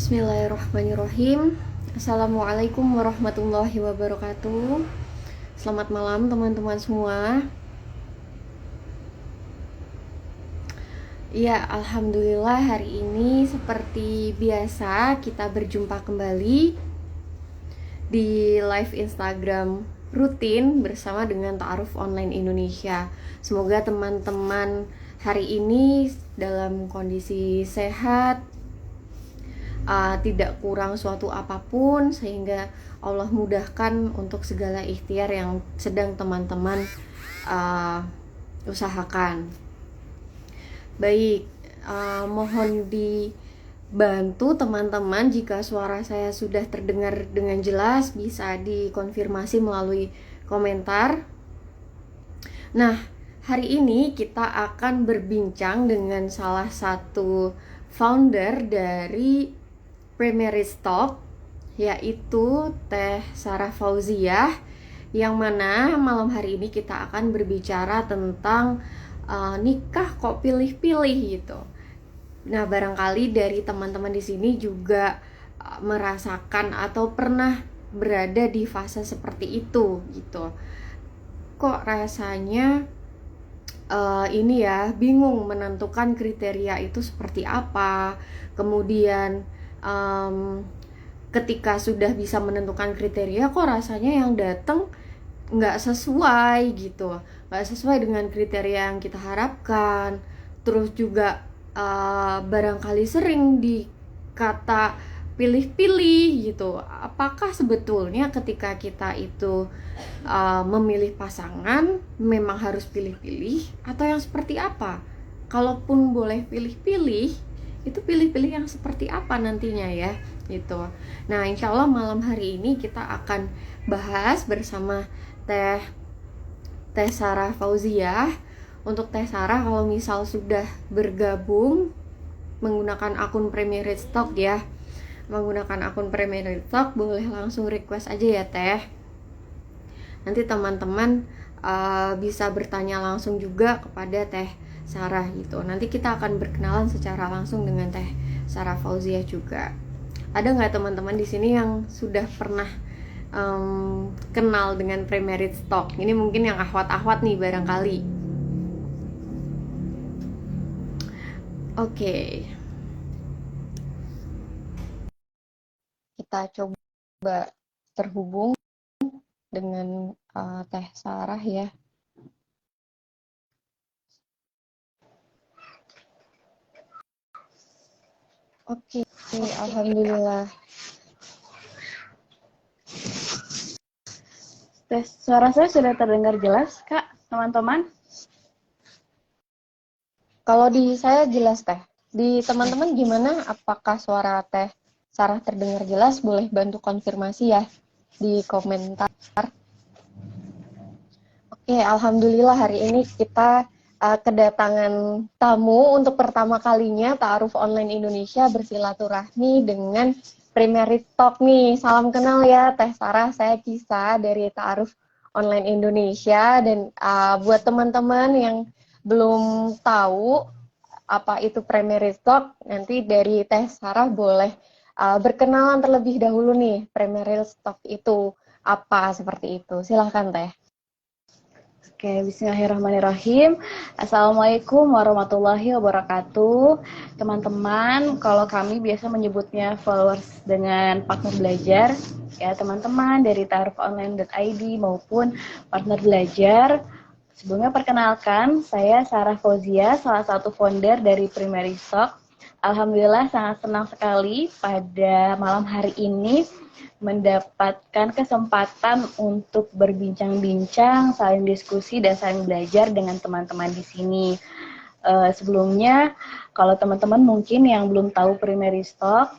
Bismillahirrahmanirrahim. Assalamualaikum warahmatullahi wabarakatuh. Selamat malam teman-teman semua. Ya, alhamdulillah hari ini seperti biasa kita berjumpa kembali di live Instagram rutin bersama dengan Ta'aruf Online Indonesia. Semoga teman-teman hari ini dalam kondisi sehat, tidak kurang suatu apapun, sehingga Allah mudahkan untuk segala ikhtiar yang sedang teman-teman usahakan. Baik, mohon dibantu teman-teman jika suara saya sudah terdengar dengan jelas, bisa dikonfirmasi melalui komentar. Nah, hari ini kita akan berbincang dengan salah satu founder dari Primary Stock, yaitu Teh Sarah Fauziah, yang mana malam hari ini kita akan berbicara tentang nikah kok pilih-pilih gitu. Nah, barangkali dari teman-teman di sini juga merasakan atau pernah berada di fase seperti itu gitu. Kok rasanya ini ya, bingung menentukan kriteria itu seperti apa. Kemudian ketika sudah bisa menentukan kriteria, kok rasanya yang datang nggak sesuai gitu, nggak sesuai dengan kriteria yang kita harapkan. Terus juga barangkali sering dikata pilih-pilih gitu. Apakah sebetulnya ketika kita itu memilih pasangan memang harus pilih-pilih atau yang seperti apa? Kalaupun boleh pilih-pilih, itu pilih-pilih yang seperti apa nantinya ya gitu. Nah, insya Allah malam hari ini kita akan bahas bersama Teh Sarah Fauziah. Untuk Teh Sarah, kalau misal sudah bergabung menggunakan akun Primary Stock ya, menggunakan akun Primary Stock, boleh langsung request aja ya Teh. Nanti teman-teman bisa bertanya langsung juga kepada Teh Sarah gitu. Nanti kita akan berkenalan secara langsung dengan Teh Sarah Fauziah juga. Ada nggak teman-teman di sini yang sudah pernah kenal dengan Primary Stock? Ini mungkin yang ahwat-ahwat nih barangkali. Oke. Kita coba terhubung dengan Teh Sarah ya. Oke, alhamdulillah. Tes, suara saya sudah terdengar jelas, Kak, teman-teman? Kalau di saya jelas Teh. Di teman-teman gimana? Apakah suara Teh Sarah terdengar jelas? Boleh bantu konfirmasi ya di komentar. Oke, alhamdulillah hari ini kita kedatangan tamu untuk pertama kalinya Ta'aruf Online Indonesia bersilaturahmi dengan Primary Talk nih. Salam kenal ya Teh Sarah, saya Kisa dari Ta'aruf Online Indonesia. Dan buat teman-teman yang belum tahu apa itu Primary Talk, nanti dari Teh Sarah boleh berkenalan terlebih dahulu nih, Primary Talk itu apa, seperti itu. Silahkan Teh. Oke, bismillahirrahmanirrahim. Assalamualaikum warahmatullahi wabarakatuh. Teman-teman, kalau kami biasa menyebutnya followers dengan partner belajar, ya teman-teman dari ta'arufonline.id maupun partner belajar. Sebelumnya perkenalkan, saya Sarah Fauzia, salah satu founder dari Primary Stock. Alhamdulillah sangat senang sekali pada malam hari ini mendapatkan kesempatan untuk berbincang-bincang, saling diskusi dan saling belajar dengan teman-teman di sini. Sebelumnya, kalau teman-teman mungkin yang belum tahu Primary Stock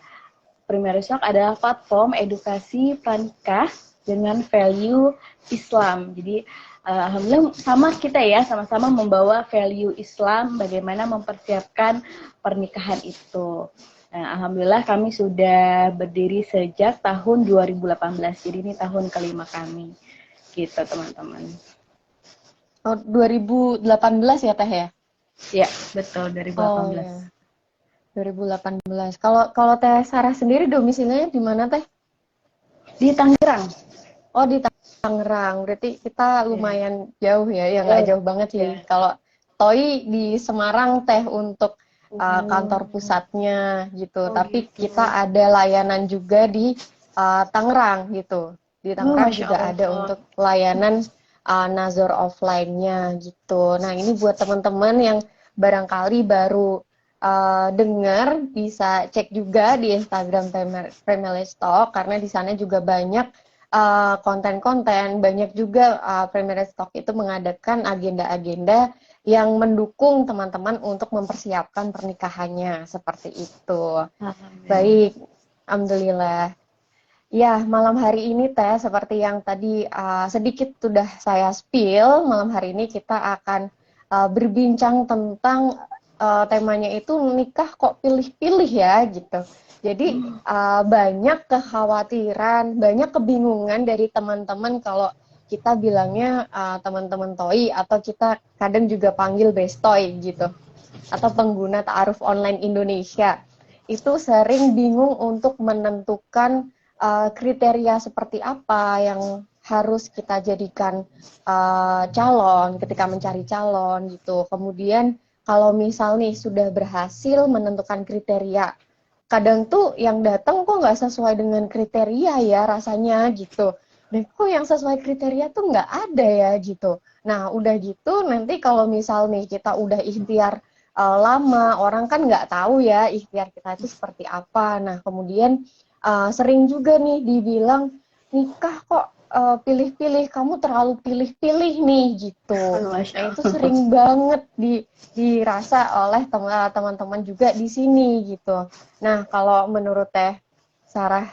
adalah platform edukasi pranikah dengan value Islam. Jadi, alhamdulillah sama kita ya, sama-sama membawa value Islam, bagaimana mempersiapkan pernikahan itu. Nah, alhamdulillah kami sudah berdiri sejak tahun 2018. Jadi ini tahun kelima kami. Gitu, teman-teman. Oh, 2018 ya Teh ya? Ya, betul 2018. Oh, ya. 2018. Kalau kalau Teh Sarah sendiri domisilinya di mana Teh? Di Tangerang. Oh di Tangerang. Berarti kita Ya, lumayan jauh ya. Ya nggak jauh. jauh banget sih. Ya. Kalau Toi di Semarang Teh untuk kantor Hmm. pusatnya gitu. Oh Tapi gitu. kita ada layanan juga di Tangerang gitu. Di Tangerang Masya juga ada Allah. untuk layanan Nazar offline-nya gitu. Nah ini buat teman-teman yang barangkali baru dengar bisa cek juga di Instagram Family Stock karena di sana juga banyak konten-konten, banyak juga Premier Stock itu mengadakan agenda-agenda yang mendukung teman-teman untuk mempersiapkan pernikahannya seperti itu. Alhamdulillah. Baik, alhamdulillah. Ya, malam hari ini Teh, seperti yang tadi sedikit sudah saya spill, malam hari ini kita akan berbincang tentang temanya itu nikah kok pilih-pilih ya gitu. Jadi banyak kekhawatiran, banyak kebingungan dari teman-teman kalau kita bilangnya teman-teman Toi atau kita kadang juga panggil Bestoy gitu atau pengguna ta'aruf online Indonesia itu sering bingung untuk menentukan kriteria seperti apa yang harus kita jadikan calon ketika mencari calon gitu. Kemudian kalau misal nih sudah berhasil menentukan kriteria, kadang tuh yang datang kok nggak sesuai dengan kriteria ya rasanya gitu. Dan kok yang sesuai kriteria tuh nggak ada ya gitu. Nah udah gitu nanti kalau misal nih kita udah ikhtiar lama, orang kan nggak tahu ya ikhtiar kita itu seperti apa. Nah kemudian sering juga nih dibilang nikah kok pilih-pilih, kamu terlalu pilih-pilih nih gitu. Nah Masya itu Allah. sering banget dirasa oleh teman-teman juga di sini gitu. Nah kalau menurut Teh Sarah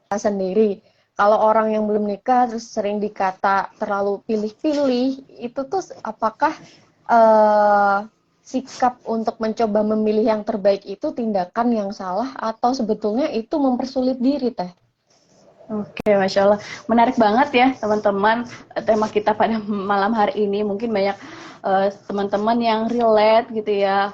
sendiri, kalau orang yang belum nikah terus sering dikata terlalu pilih-pilih, itu tuh apakah eh, sikap untuk mencoba memilih yang terbaik itu tindakan yang salah atau sebetulnya itu mempersulit diri Teh? Oke, Masya Allah. Menarik banget ya, teman-teman. Tema kita pada malam hari ini. Mungkin banyak teman-teman yang relate gitu ya.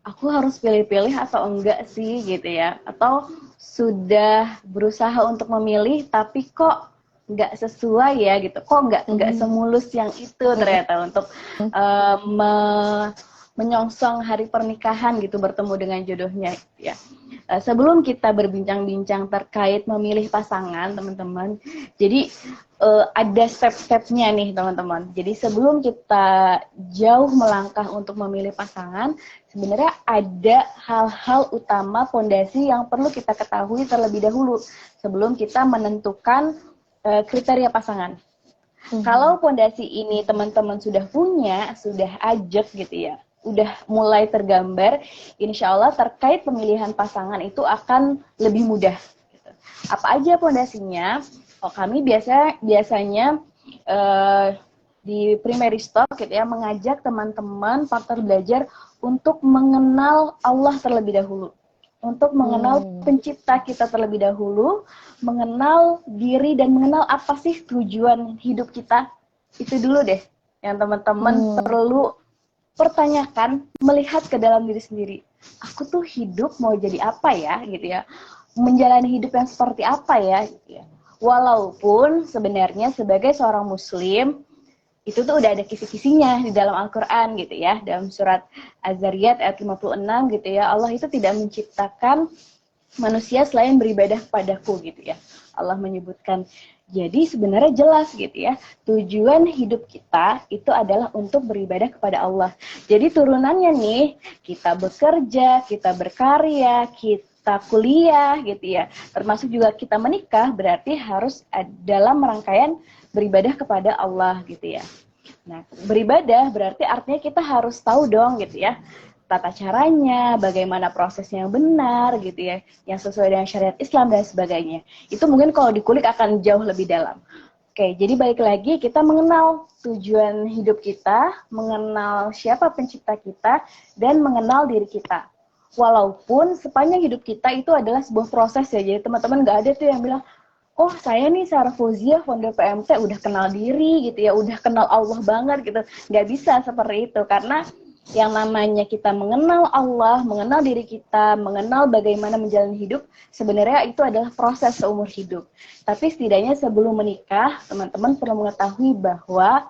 Aku harus pilih-pilih atau enggak sih gitu ya. Atau sudah berusaha untuk memilih, tapi kok nggak sesuai ya gitu. Kok nggak Mhm. semulus yang itu ternyata untuk eh, me- menyongsong hari pernikahan gitu, bertemu dengan jodohnya gitu ya. Sebelum kita berbincang-bincang terkait memilih pasangan, teman-teman, jadi ada step-stepnya nih, teman-teman. Jadi sebelum kita jauh melangkah untuk memilih pasangan, sebenarnya ada hal-hal utama fondasi yang perlu kita ketahui terlebih dahulu sebelum kita menentukan kriteria pasangan. Kalau Mhm. fondasi ini teman-teman sudah punya, sudah ajak gitu ya, udah mulai tergambar, insya Allah terkait pemilihan pasangan itu akan lebih mudah. Gitu. Apa aja fondasinya? Oh, kami biasanya eh, di Primary Stock gitu ya, mengajak teman-teman partner belajar untuk mengenal Allah terlebih dahulu, untuk mengenal Hmm. pencipta kita terlebih dahulu, mengenal diri dan mengenal apa sih tujuan hidup kita. Itu dulu deh yang teman-teman Hmm. perlu pertanyakan, melihat ke dalam diri sendiri. Aku tuh hidup mau jadi apa ya gitu ya. Menjalani hidup yang seperti apa ya gitu ya. Walaupun sebenarnya sebagai seorang muslim itu tuh udah ada kisi-kisinya di dalam Al-Quran gitu ya, dalam surat Az-Zariyat ayat 56 gitu ya, Allah itu tidak menciptakan manusia selain beribadah kepadaku gitu ya, Allah menyebutkan. Jadi sebenarnya jelas gitu ya, tujuan hidup kita itu adalah untuk beribadah kepada Allah. Jadi turunannya nih, kita bekerja, kita berkarya, kita kuliah gitu ya, termasuk juga kita menikah, berarti harus dalam rangkaian beribadah kepada Allah gitu ya. Nah, beribadah berarti artinya kita harus tahu dong gitu ya, tata caranya, bagaimana prosesnya yang benar gitu ya, yang sesuai dengan syariat Islam dan sebagainya. Itu mungkin kalau dikulik akan jauh lebih dalam. Oke, jadi balik lagi kita mengenal tujuan hidup kita, mengenal siapa pencipta kita, dan mengenal diri kita. Walaupun sepanjang hidup kita itu adalah sebuah proses ya, jadi teman-teman nggak ada tuh yang bilang, oh saya nih Sarah Fauzia founder PMT udah kenal diri gitu ya, udah kenal Allah banget gitu. Nggak bisa seperti itu, karena yang namanya kita mengenal Allah, mengenal diri kita, mengenal bagaimana menjalani hidup, sebenarnya itu adalah proses seumur hidup. Tapi setidaknya sebelum menikah, teman-teman perlu mengetahui bahwa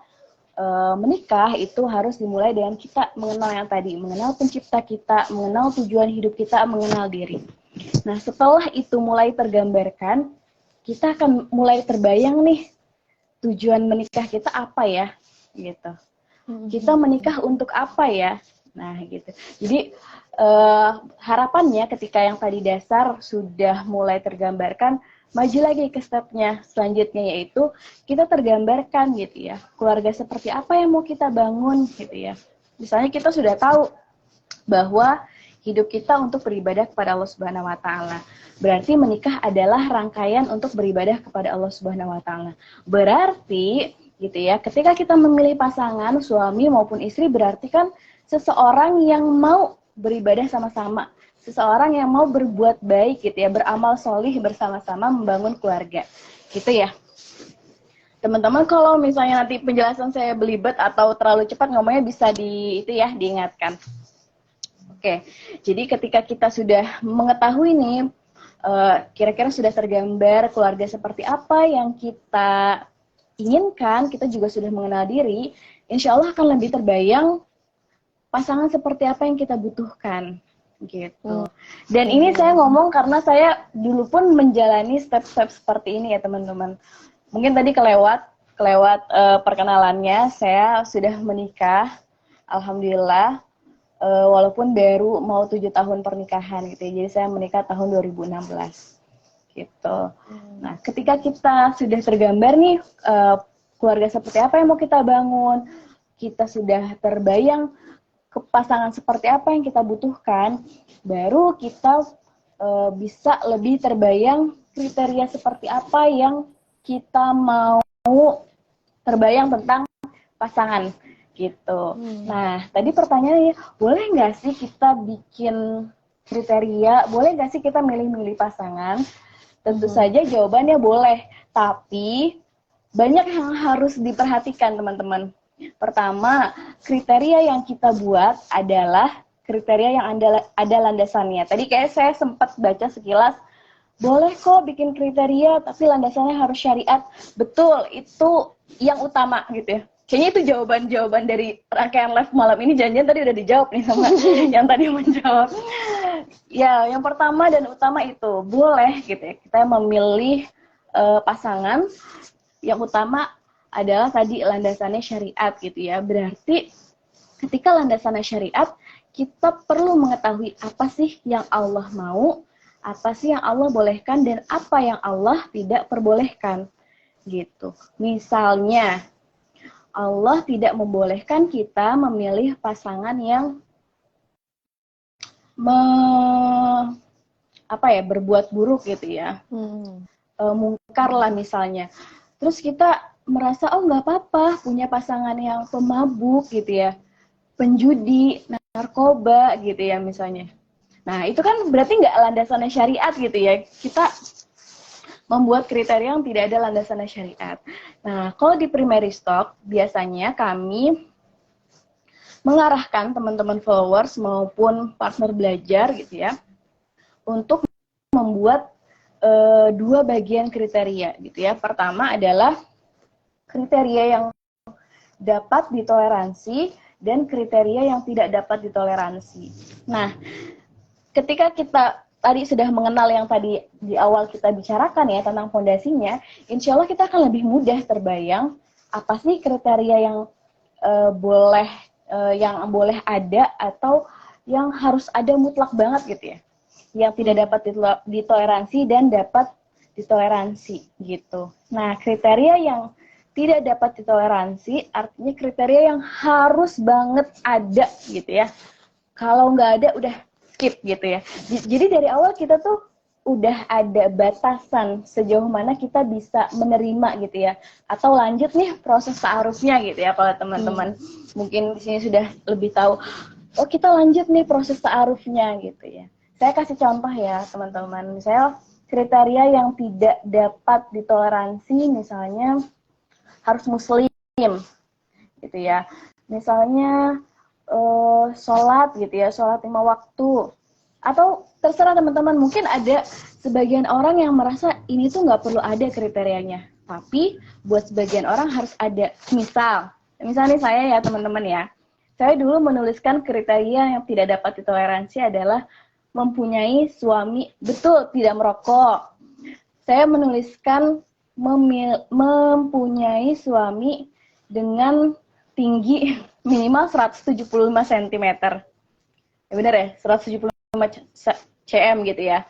menikah itu harus dimulai dengan kita mengenal yang tadi, mengenal pencipta kita, mengenal tujuan hidup kita, mengenal diri. Nah, setelah itu mulai tergambarkan, kita akan mulai terbayang nih, tujuan menikah kita apa ya, gitu. Kita menikah untuk apa ya? Nah, gitu. Jadi, harapannya ketika yang tadi dasar sudah mulai tergambarkan, maju lagi ke stepnya selanjutnya, yaitu kita tergambarkan gitu ya, keluarga seperti apa yang mau kita bangun gitu ya. Misalnya kita sudah tahu bahwa hidup kita untuk beribadah kepada Allah Subhanahu wa taala. Berarti menikah adalah rangkaian untuk beribadah kepada Allah Subhanahu wa taala. Berarti gitu ya, ketika kita memilih pasangan suami maupun istri, berarti kan seseorang yang mau beribadah sama-sama, seseorang yang mau berbuat baik gitu ya, beramal solih bersama-sama membangun keluarga gitu ya. Teman-teman, kalau misalnya nanti penjelasan saya belibet atau terlalu cepat ngomongnya, bisa diingatkan. Oke, jadi ketika kita sudah mengetahui nih, kira-kira sudah tergambar keluarga seperti apa yang kita inginkan, kita juga sudah mengenal diri, insya Allah akan lebih terbayang pasangan seperti apa yang kita butuhkan gitu. Dan ini saya ngomong karena saya dulu pun menjalani step-step seperti ini ya teman-teman. Mungkin tadi kelewat perkenalannya, saya sudah menikah, alhamdulillah, walaupun baru mau 7 tahun pernikahan gitu ya. Jadi saya menikah tahun 2016 gitu. Nah, ketika kita sudah tergambar nih, keluarga seperti apa yang mau kita bangun, kita sudah terbayang ke pasangan seperti apa yang kita butuhkan, baru kita bisa lebih terbayang kriteria seperti apa yang kita mau terbayang tentang pasangan gitu. Nah, tadi pertanyaannya, boleh nggak sih kita bikin kriteria, boleh nggak sih kita milih-milih pasangan? Tentu saja jawabannya boleh, tapi banyak yang harus diperhatikan teman-teman. Pertama, kriteria yang kita buat adalah kriteria yang ada landasannya. Tadi kayak saya sempat baca sekilas, boleh kok bikin kriteria, tapi landasannya harus syariat. Betul, itu yang utama gitu ya. Kayaknya itu jawaban dari rangkaian live malam ini, janjian tadi udah dijawab nih sama yang tadi menjawab. Ya, yang pertama dan utama itu, boleh gitu ya, kita memilih pasangan. Yang utama adalah tadi landasannya syariat gitu ya. Berarti ketika landasannya syariat, kita perlu mengetahui apa sih yang Allah mau, apa sih yang Allah bolehkan, dan apa yang Allah tidak perbolehkan gitu. Misalnya, Allah tidak membolehkan kita memilih pasangan yang berbuat buruk gitu ya. Mungkar lah misalnya. Terus kita merasa, oh nggak apa-apa punya pasangan yang pemabuk gitu ya, penjudi, narkoba gitu ya misalnya. Nah itu kan berarti nggak landasannya syariat gitu ya. Kita membuat kriteria yang tidak ada landasannya syariat. Nah kalau di primary stock biasanya kami mengarahkan teman-teman followers maupun partner belajar gitu ya, untuk membuat dua bagian kriteria gitu ya. Pertama adalah kriteria yang dapat ditoleransi dan kriteria yang tidak dapat ditoleransi. Nah, ketika kita tadi sudah mengenal yang tadi di awal kita bicarakan ya tentang fondasinya, insya Allah kita akan lebih mudah terbayang apa sih kriteria yang boleh ada atau yang harus ada mutlak banget gitu ya, yang tidak dapat ditoleransi dan dapat ditoleransi gitu. Nah, kriteria yang tidak dapat ditoleransi artinya kriteria yang harus banget ada gitu ya. Kalau nggak ada udah skip gitu ya. Jadi dari awal kita tuh udah ada batasan sejauh mana kita bisa menerima gitu ya, atau lanjut nih proses ta'arufnya gitu ya. Kalau teman-teman mungkin di sini sudah lebih tahu, oh kita lanjut nih proses ta'arufnya gitu ya. Saya kasih contoh ya teman-teman, misalnya kriteria yang tidak dapat ditoleransi misalnya harus muslim gitu ya. Misalnya sholat gitu ya, sholat 5 waktu. Atau terserah teman-teman, mungkin ada sebagian orang yang merasa ini tuh nggak perlu ada kriterianya. Tapi buat sebagian orang harus ada. Misalnya saya ya teman-teman ya, saya dulu menuliskan kriteria yang tidak dapat ditoleransi adalah mempunyai suami, betul, tidak merokok. Saya menuliskan mempunyai suami dengan tinggi minimal 175 cm. Ya benar ya, 175 cm gitu ya.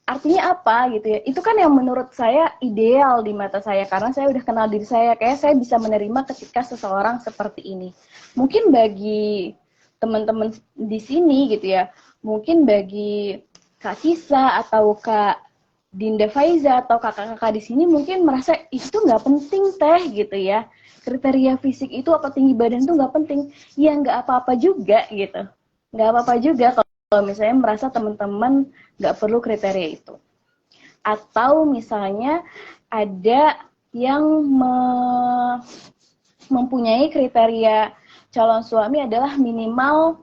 Artinya apa gitu ya? Itu kan yang menurut saya ideal di mata saya, karena saya udah kenal diri saya, kayak saya bisa menerima ketika seseorang seperti ini. Mungkin bagi teman-teman di sini gitu ya, mungkin bagi Kak Sisa atau Kak Dinda Faiza atau kakak-kakak di sini mungkin merasa itu nggak penting teh gitu ya. Kriteria fisik itu apa tinggi badan itu nggak penting. Ya nggak apa-apa juga gitu. Nggak apa-apa juga kalau misalnya merasa teman-teman nggak perlu kriteria itu. Atau misalnya ada yang mempunyai kriteria calon suami adalah minimal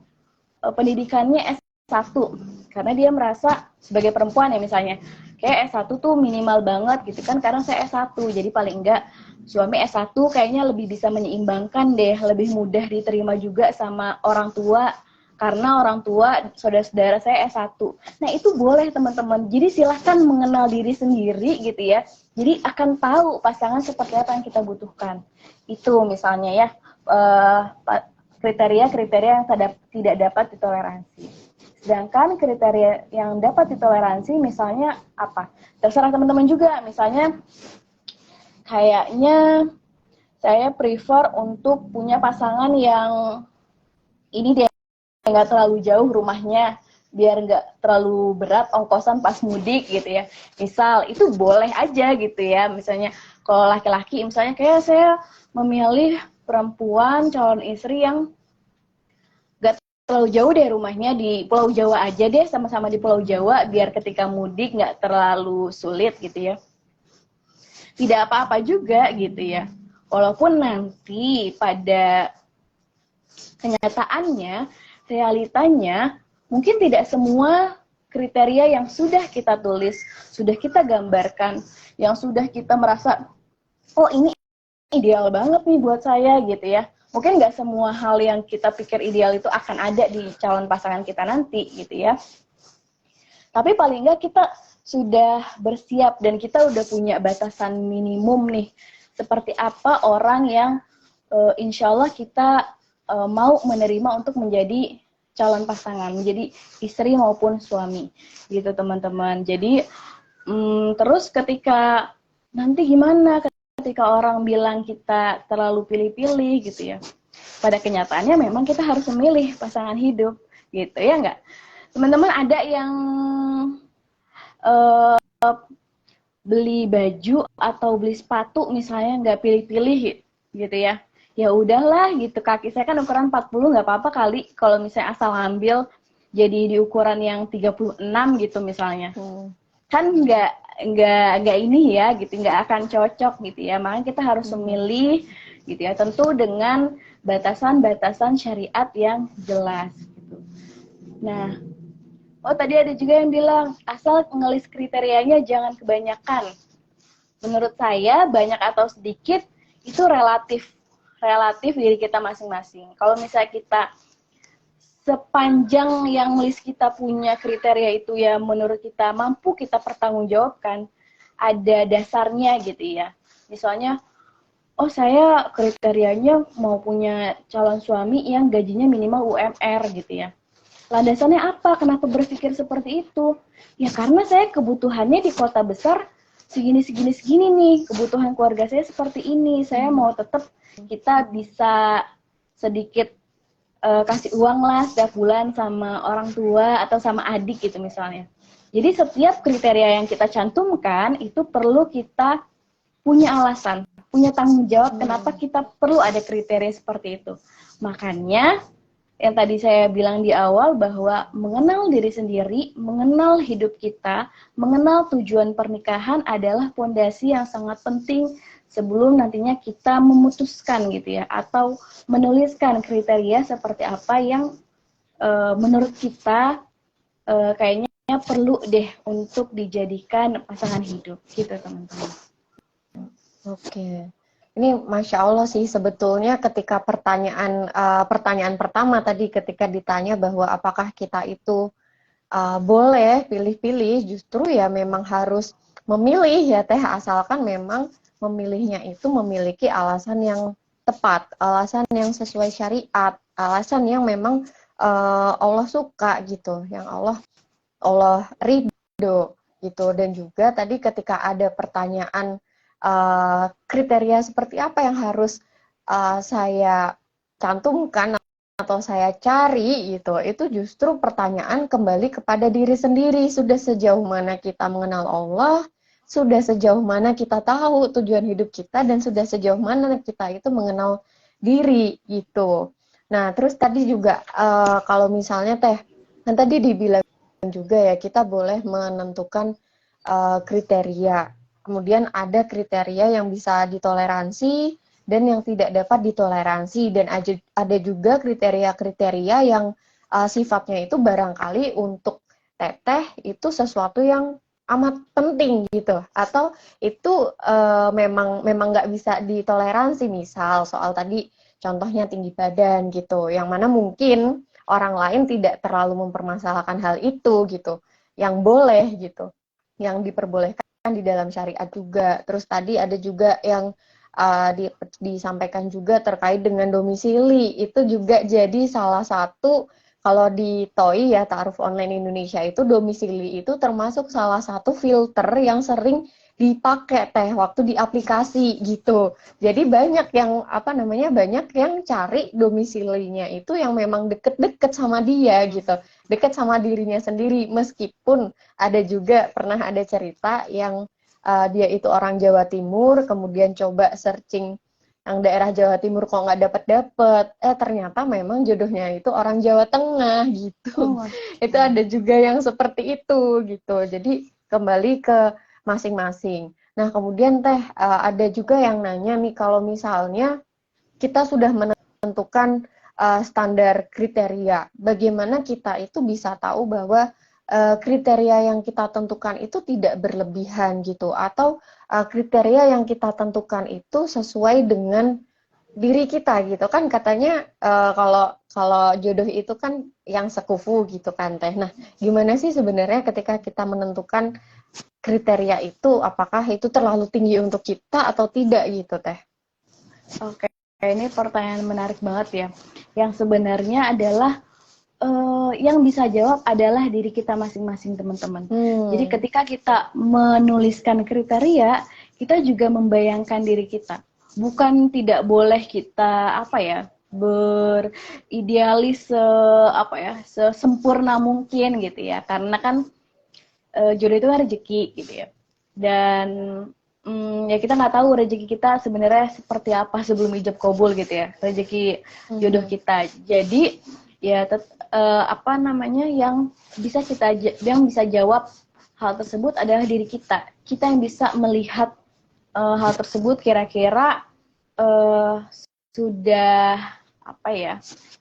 pendidikannya S1. Karena dia merasa sebagai perempuan ya misalnya, kayak S1 tuh minimal banget gitu kan, karena saya S1, jadi paling enggak suami S1 kayaknya lebih bisa menyeimbangkan deh, lebih mudah diterima juga sama orang tua, karena orang tua saudara-saudara saya S1. Nah itu boleh teman-teman, jadi silahkan mengenal diri sendiri gitu ya, jadi akan tahu pasangan seperti apa yang kita butuhkan. Itu misalnya ya, kriteria-kriteria yang tidak dapat ditoleransi. Sedangkan kriteria yang dapat ditoleransi misalnya apa? Terserah teman-teman juga. Misalnya kayaknya saya prefer untuk punya pasangan yang ini deh, nggak terlalu jauh rumahnya, biar nggak terlalu berat ongkosan pas mudik gitu ya. Misal itu boleh aja gitu ya. Misalnya kalau laki-laki misalnya kayak saya memilih perempuan calon istri yang terlalu jauh deh rumahnya, di Pulau Jawa aja deh, sama-sama di Pulau Jawa, biar ketika mudik nggak terlalu sulit gitu ya. Tidak apa-apa juga gitu ya. Walaupun nanti pada kenyataannya, realitanya, mungkin tidak semua kriteria yang sudah kita tulis, sudah kita gambarkan, yang sudah kita merasa, oh ini ideal banget nih buat saya gitu ya. Mungkin nggak semua hal yang kita pikir ideal itu akan ada di calon pasangan kita nanti gitu ya. Tapi paling nggak kita sudah bersiap dan kita udah punya batasan minimum nih. Seperti apa orang yang insya Allah kita mau menerima untuk menjadi calon pasangan, menjadi istri maupun suami gitu teman-teman. Jadi terus ketika nanti gimana ketika orang bilang kita terlalu pilih-pilih gitu ya. Pada kenyataannya memang kita harus memilih pasangan hidup gitu ya enggak? Teman-teman ada yang beli baju atau beli sepatu misalnya nggak pilih-pilih gitu ya. Ya udahlah gitu, kaki saya kan ukuran 40, nggak apa-apa kali kalau misalnya asal ngambil jadi di ukuran yang 36 gitu misalnya. Kan nggak ini ya gitu, nggak akan cocok gitu ya. Makanya kita harus memilih gitu ya, tentu dengan batasan-batasan syariat yang jelas gitu. Nah, tadi ada juga yang bilang asal ngelis kriterianya jangan kebanyakan. Menurut saya banyak atau sedikit itu relatif diri kita masing-masing. Kalau misalnya kita sepanjang yang list kita punya kriteria itu ya menurut kita mampu kita pertanggungjawabkan, ada dasarnya gitu ya. Misalnya, oh saya kriterianya mau punya calon suami yang gajinya minimal UMR gitu ya. Landasannya apa? Kenapa berpikir seperti itu? Ya karena saya kebutuhannya di kota besar segini nih, kebutuhan keluarga saya seperti ini. Saya mau tetap kita bisa sedikit kasih uang lah setiap bulan sama orang tua atau sama adik gitu misalnya. Jadi setiap kriteria yang kita cantumkan itu perlu kita punya alasan, punya tanggung jawab kenapa kita perlu ada kriteria seperti itu. Makanya yang tadi saya bilang di awal bahwa mengenal diri sendiri, mengenal hidup kita, mengenal tujuan pernikahan adalah fondasi yang sangat penting sebelum nantinya kita memutuskan gitu ya, atau menuliskan kriteria seperti apa yang menurut kita kayaknya perlu deh untuk dijadikan pasangan hidup gitu teman-teman. Oke. Ini Masya Allah sih sebetulnya ketika pertanyaan pertama tadi ketika ditanya bahwa apakah kita itu boleh pilih-pilih, justru ya memang harus memilih ya Teh, asalkan memang memilihnya itu memiliki alasan yang tepat, alasan yang sesuai syariat, alasan yang memang Allah suka gitu, yang Allah ridho gitu. Dan juga tadi ketika ada pertanyaan kriteria seperti apa yang harus saya cantumkan atau saya cari gitu, itu justru pertanyaan kembali kepada diri sendiri. Sudah sejauh mana kita mengenal Allah, sudah sejauh mana kita tahu tujuan hidup kita, dan sudah sejauh mana kita itu mengenal diri gitu. Nah, terus tadi juga kalau misalnya Teh, kan tadi dibilang juga ya kita boleh menentukan kriteria. Kemudian ada kriteria yang bisa ditoleransi dan yang tidak dapat ditoleransi, dan ada juga kriteria-kriteria yang sifatnya itu barangkali untuk Teteh itu sesuatu yang amat penting gitu, atau itu memang nggak bisa ditoleransi, misal soal tadi contohnya tinggi badan gitu, yang mana mungkin orang lain tidak terlalu mempermasalahkan hal itu gitu, yang boleh gitu, yang diperbolehkan di dalam syariat juga. Terus tadi ada juga yang disampaikan juga terkait dengan domisili, itu juga jadi salah satu, kalau di TOI ya, Ta'aruf Online Indonesia, itu domisili itu termasuk salah satu filter yang sering dipakai Teh waktu di aplikasi gitu. Jadi banyak yang banyak yang cari domisilinya itu yang memang deket-deket sama dia gitu, deket sama dirinya sendiri, meskipun ada juga pernah ada cerita yang dia itu orang Jawa Timur, kemudian coba searching yang daerah Jawa Timur kok nggak dapet-dapet, ternyata memang jodohnya itu orang Jawa Tengah gitu. Itu ada juga yang seperti itu gitu. Jadi kembali ke masing-masing. Nah kemudian Teh, ada juga yang nanya nih, kalau misalnya kita sudah menentukan standar kriteria, bagaimana kita itu bisa tahu bahwa kriteria yang kita tentukan itu tidak berlebihan gitu, atau kriteria yang kita tentukan itu sesuai dengan diri kita gitu kan, katanya kalau jodoh itu kan yang sekufu gitu kan Teh. Nah gimana sih sebenarnya ketika kita menentukan kriteria itu, apakah itu terlalu tinggi untuk kita atau tidak gitu Teh? Oke, ini pertanyaan menarik banget ya. Yang sebenarnya adalah yang bisa jawab adalah diri kita masing-masing teman-teman. Jadi ketika kita menuliskan kriteria, kita juga membayangkan diri kita. Bukan tidak boleh kita beridealis sesempurna mungkin gitu ya. Karena kan jodoh itu kan rezeki gitu ya. Dan ya kita nggak tahu rezeki kita sebenarnya seperti apa sebelum ijab kabul gitu ya, rezeki jodoh kita. Jadi ya yang bisa jawab hal tersebut adalah diri kita. Kita yang bisa melihat hal tersebut kira-kira sudah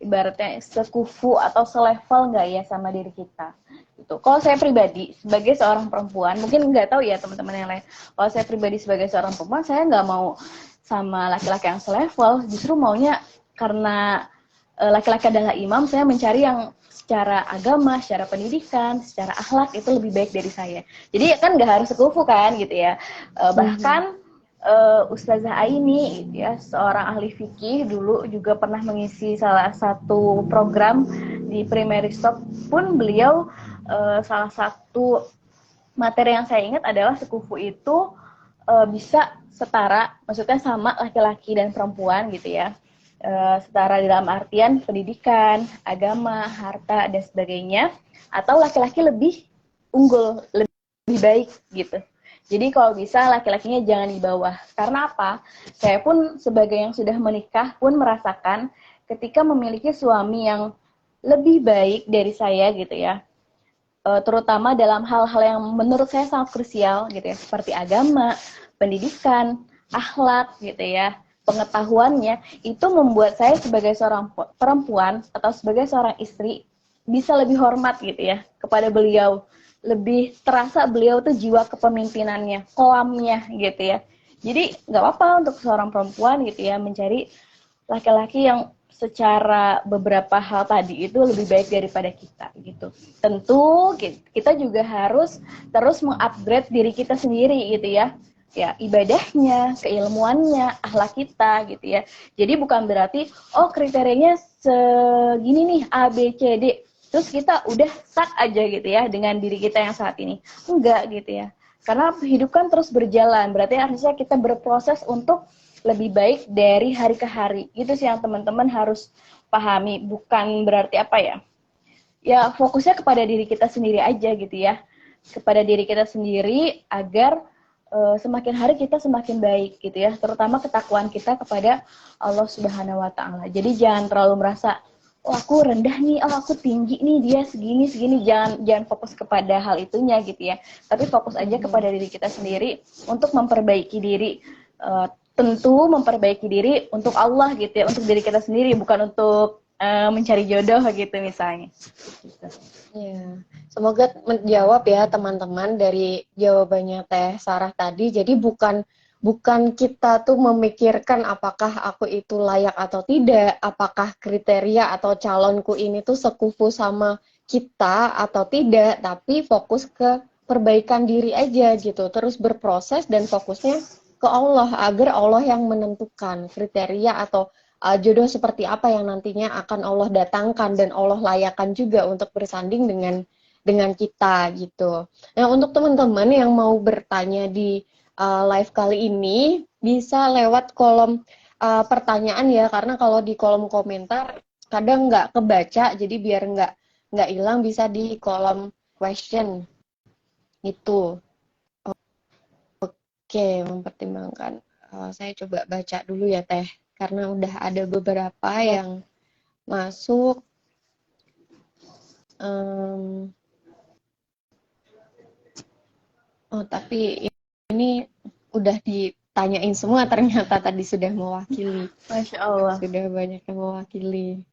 ibaratnya sekufu atau selevel nggak ya sama diri kita. Gitu. Kalau saya pribadi sebagai seorang perempuan, mungkin nggak tahu ya teman-teman yang lain. Kalau saya pribadi sebagai seorang perempuan, saya nggak mau sama laki-laki yang selevel. Justru maunya karena laki-laki adalah imam, saya mencari yang secara agama, secara pendidikan, secara akhlak itu lebih baik dari saya. Jadi kan nggak harus sekufu kan gitu ya. Bahkan Ustazah Aini gitu ya, seorang ahli fikih dulu juga pernah mengisi salah satu program di Primary Stop pun beliau salah satu materi yang saya ingat adalah sekufu itu bisa setara, maksudnya sama laki-laki dan perempuan gitu ya. Setara dalam artian pendidikan, agama, harta dan sebagainya, atau laki-laki lebih unggul, lebih baik gitu. Jadi kalau bisa laki-lakinya jangan di bawah. Karena apa? Saya pun sebagai yang sudah menikah pun merasakan ketika memiliki suami yang lebih baik dari saya gitu ya. Terutama dalam hal-hal yang menurut saya sangat krusial gitu ya, seperti agama, pendidikan, akhlak gitu ya, pengetahuannya itu membuat saya sebagai seorang perempuan atau sebagai seorang istri bisa lebih hormat gitu ya kepada beliau, lebih terasa beliau tuh jiwa kepemimpinannya, koamnya gitu ya. Jadi nggak apa-apa untuk seorang perempuan gitu ya mencari laki-laki yang secara beberapa hal tadi itu lebih baik daripada kita gitu. Tentu kita juga harus terus mengupgrade diri kita sendiri gitu ya. Ya, ibadahnya, keilmuannya, akhlak kita gitu ya. Jadi bukan berarti oh kriterianya segini nih A B C D terus kita udah stuck aja gitu ya dengan diri kita yang saat ini. Enggak gitu ya. Karena hidup kan terus berjalan, berarti harusnya kita berproses untuk lebih baik dari hari ke hari. Itu sih yang teman-teman harus pahami. Bukan berarti apa ya? Ya fokusnya kepada diri kita sendiri aja gitu ya. Kepada diri kita sendiri agar semakin hari kita semakin baik gitu ya. Terutama ketakwaan kita kepada Allah Subhanahu wa taala. Jadi jangan terlalu merasa oh aku rendah nih, oh aku tinggi nih, dia segini segini. Jangan fokus kepada hal itunya gitu ya. Tapi fokus aja kepada diri kita sendiri untuk memperbaiki diri. Tentu memperbaiki diri untuk Allah gitu ya, untuk diri kita sendiri, bukan untuk mencari jodoh gitu misalnya. Gitu. Ya, semoga menjawab ya teman-teman dari jawabannya Teh Sarah tadi. Jadi bukan kita tuh memikirkan apakah aku itu layak atau tidak, apakah kriteria atau calonku ini tuh sekufu sama kita atau tidak, tapi fokus ke perbaikan diri aja gitu. Terus berproses dan fokusnya ke Allah agar Allah yang menentukan kriteria atau jodoh seperti apa yang nantinya akan Allah datangkan dan Allah layakan juga untuk bersanding dengan kita gitu. Nah, untuk teman-teman yang mau bertanya di live kali ini bisa lewat kolom pertanyaan ya, karena kalau di kolom komentar kadang nggak kebaca, jadi biar nggak hilang bisa di kolom question itu. Oke, mempertimbangkan. Saya coba baca dulu ya Teh, karena udah ada beberapa yang masuk. Tapi ini udah ditanyain semua ternyata tadi sudah mewakili. Masya Allah. Sudah banyak yang mewakili.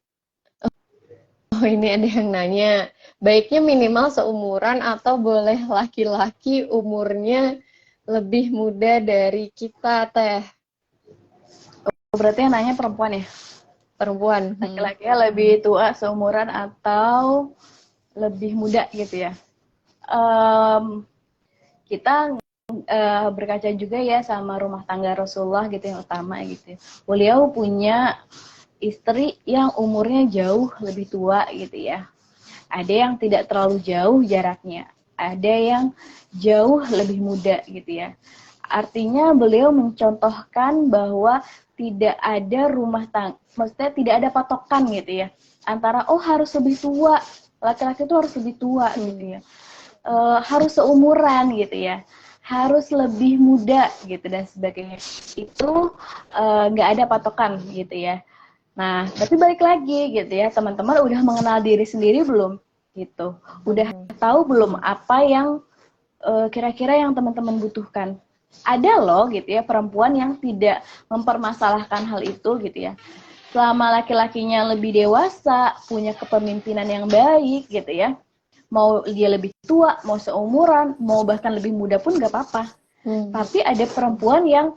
Oh, ini ada yang nanya, baiknya minimal seumuran atau boleh laki-laki umurnya lebih muda dari kita, Teh? Berarti yang nanya perempuan ya? Perempuan. Laki-lakinya lebih tua seumuran atau lebih muda gitu ya? Kita berkaca juga ya sama rumah tangga Rasulullah gitu yang utama gitu. Beliau punya istri yang umurnya jauh lebih tua gitu ya. Ada yang tidak terlalu jauh jaraknya, ada yang jauh lebih muda gitu ya. Artinya beliau mencontohkan bahwa tidak ada rumah tangga, maksudnya tidak ada patokan gitu ya, antara oh harus lebih tua, laki-laki itu harus lebih tua gitu ya, harus seumuran gitu ya, harus lebih muda gitu dan sebagainya. Itu nggak ada patokan gitu ya. Nah, tapi balik lagi gitu ya, teman-teman udah mengenal diri sendiri belum? Gitu. Udah tahu belum apa yang kira-kira yang teman-teman butuhkan? Ada loh gitu ya perempuan yang tidak mempermasalahkan hal itu gitu ya. Selama laki-lakinya lebih dewasa, punya kepemimpinan yang baik gitu ya. Mau dia lebih tua, mau seumuran, mau bahkan lebih muda pun gak apa-apa. Tapi ada perempuan yang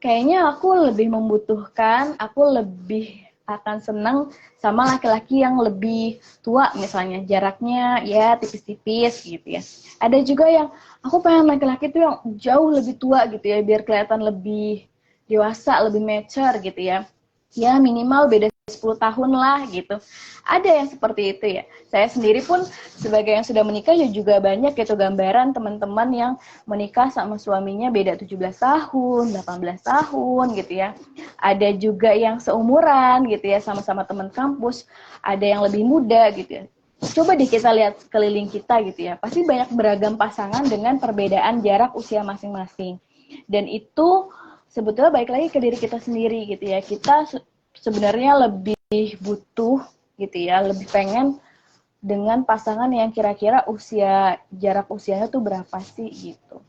kayaknya aku lebih membutuhkan, aku lebih akan senang sama laki-laki yang lebih tua misalnya, jaraknya ya tipis-tipis gitu ya. Ada juga yang aku pengen laki-laki tuh yang jauh lebih tua gitu ya, biar kelihatan lebih dewasa, lebih mature gitu ya. Ya minimal beda 10 tahun lah gitu. Ada yang seperti itu ya. Saya sendiri pun sebagai yang sudah menikah ya juga banyak gitu gambaran teman-teman yang menikah sama suaminya beda 17 tahun, 18 tahun gitu ya. Ada juga yang seumuran gitu ya, sama-sama teman kampus. Ada yang lebih muda gitu ya. Coba deh kita lihat sekeliling kita gitu ya. Pasti banyak beragam pasangan dengan perbedaan jarak usia masing-masing. Dan itu sebetulnya baik lagi ke diri kita sendiri gitu ya. Kita sebenarnya lebih butuh gitu ya, lebih pengen dengan pasangan yang kira-kira jarak usianya tuh berapa sih gitu.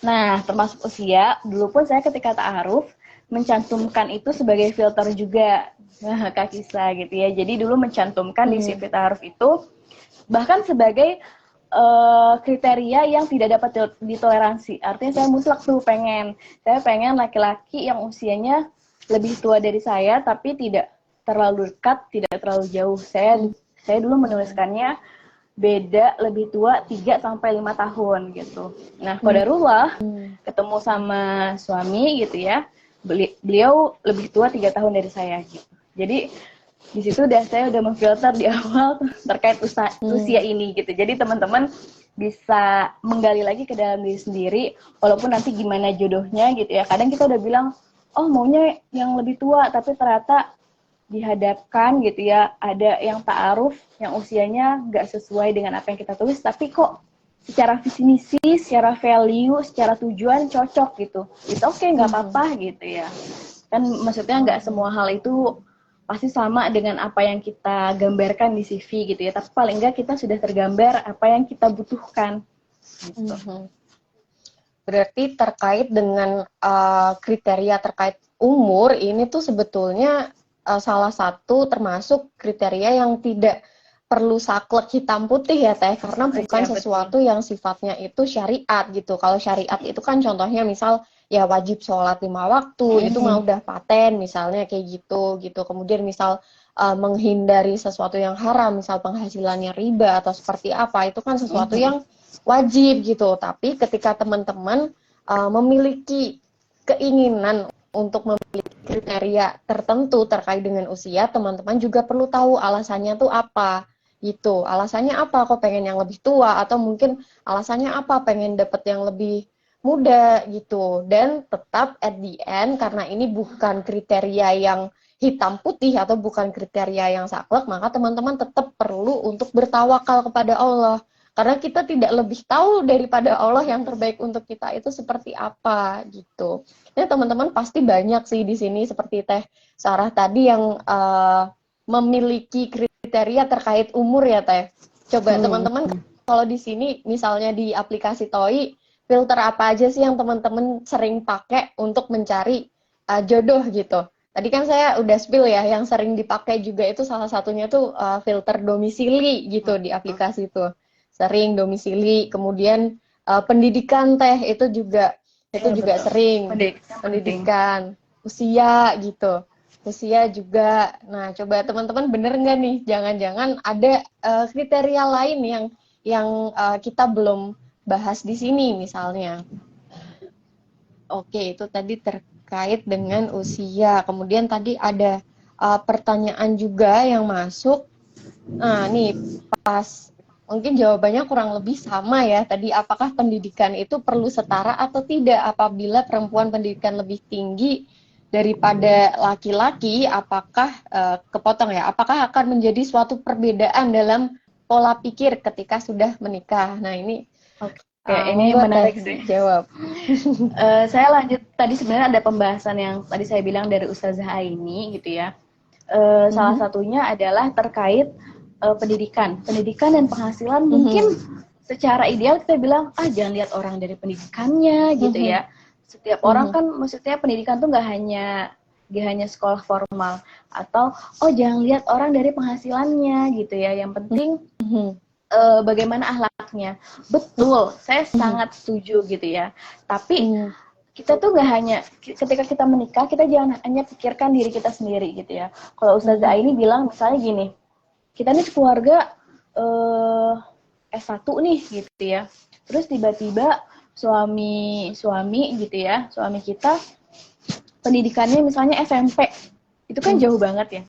Nah, termasuk usia, dulu pun saya ketika ta'aruf mencantumkan itu sebagai filter juga. Nah, Kak Kisa gitu ya. Jadi dulu mencantumkan di CV ta'aruf itu bahkan sebagai kriteria yang tidak dapat ditoleransi. Artinya saya mutlak tuh saya pengen laki-laki yang usianya lebih tua dari saya tapi tidak terlalu dekat, tidak terlalu jauh. Saya dulu menuliskannya beda lebih tua 3 sampai 5 tahun gitu. Nah, qadarullah ketemu sama suami gitu ya. Beliau lebih tua 3 tahun dari saya gitu. Jadi di situ saya udah memfilter di awal terkait usia ini gitu. Jadi teman-teman bisa menggali lagi ke dalam diri sendiri, walaupun nanti gimana jodohnya gitu ya. Kadang kita udah bilang, oh maunya yang lebih tua, tapi ternyata dihadapkan gitu ya, ada yang ta'aruf yang usianya nggak sesuai dengan apa yang kita tulis, tapi kok secara visi misi, secara value, secara tujuan cocok gitu. Itu oke, nggak apa-apa gitu ya. Kan maksudnya nggak semua hal itu pasti sama dengan apa yang kita gambarkan di CV gitu ya. Tapi paling nggak kita sudah tergambar apa yang kita butuhkan. Gitu. Berarti terkait dengan kriteria terkait umur ini tuh sebetulnya salah satu termasuk kriteria yang tidak perlu saklek hitam putih ya Teh, karena bukan sesuatu yang sifatnya itu syariat gitu. Kalau syariat itu kan contohnya misal ya wajib sholat 5 waktu, itu mah udah paten misalnya kayak gitu. Kemudian misal menghindari sesuatu yang haram, misal penghasilannya riba atau seperti apa, itu kan sesuatu yang wajib gitu. Tapi ketika teman-teman memiliki keinginan untuk memiliki kriteria tertentu terkait dengan usia, teman-teman juga perlu tahu alasannya tuh apa gitu. Alasannya apa kok pengen yang lebih tua, atau mungkin alasannya apa pengen dapet yang lebih muda gitu. Dan tetap at the end, karena ini bukan kriteria yang hitam putih atau bukan kriteria yang saklek, maka teman-teman tetap perlu untuk bertawakal kepada Allah. Karena kita tidak lebih tahu daripada Allah yang terbaik untuk kita itu seperti apa gitu. Nah, teman-teman pasti banyak sih di sini seperti Teh Sarah tadi yang memiliki kriteria terkait umur ya Teh. Coba teman-teman kalau di sini misalnya di aplikasi TOI, filter apa aja sih yang teman-teman sering pakai untuk mencari jodoh gitu. Tadi kan saya udah spill ya, yang sering dipakai juga itu salah satunya tuh filter domisili gitu di aplikasi itu. Sering domisili, kemudian pendidikan Teh itu juga sering pendidikan, usia gitu. Usia juga. Nah, coba teman-teman bener nggak nih? Jangan-jangan ada kriteria lain yang kita belum bahas di sini misalnya. Oke, itu tadi terkait dengan usia. Kemudian tadi ada pertanyaan juga yang masuk. Nah, nih pas mungkin jawabannya kurang lebih sama ya. Tadi apakah pendidikan itu perlu setara atau tidak? Apabila perempuan pendidikan lebih tinggi daripada laki-laki, apakah kepotong ya? Apakah akan menjadi suatu perbedaan dalam pola pikir ketika sudah menikah? Nah, ini Oke, ini menarik sih. Jawab. Saya lanjut, tadi sebenarnya ada pembahasan yang tadi saya bilang dari Ustazah Aini gitu ya. Salah satunya adalah terkait pendidikan dan penghasilan. Mungkin secara ideal kita bilang jangan lihat orang dari pendidikannya gitu ya. Setiap orang kan maksudnya pendidikan tuh nggak hanya sekolah formal, atau jangan lihat orang dari penghasilannya gitu ya. Yang penting bagaimana akhlaknya. Betul, saya sangat setuju gitu ya. Tapi kita tuh nggak hanya ketika kita menikah, kita jangan hanya pikirkan diri kita sendiri gitu ya. Kalau Ustazah ini bilang misalnya gini, kita nih keluarga S1 nih gitu ya. Terus tiba-tiba suami gitu ya, suami kita pendidikannya misalnya SMP. Itu kan jauh banget ya.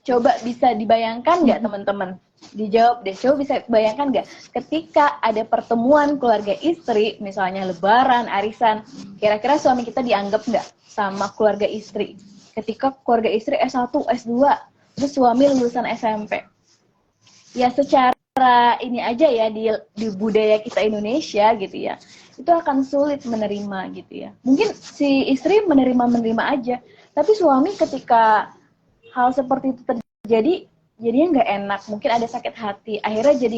Coba bisa dibayangkan nggak teman-teman? Dijawab deh, coba bisa bayangkan nggak ketika ada pertemuan keluarga istri, misalnya lebaran, arisan, kira-kira suami kita dianggap nggak sama keluarga istri? Ketika keluarga istri S1, S2, terus suami lulusan SMP. Ya secara ini aja ya, di budaya kita Indonesia gitu ya, itu akan sulit menerima gitu ya. Mungkin si istri menerima aja, tapi suami ketika hal seperti itu terjadi, jadinya nggak enak, mungkin ada sakit hati, akhirnya jadi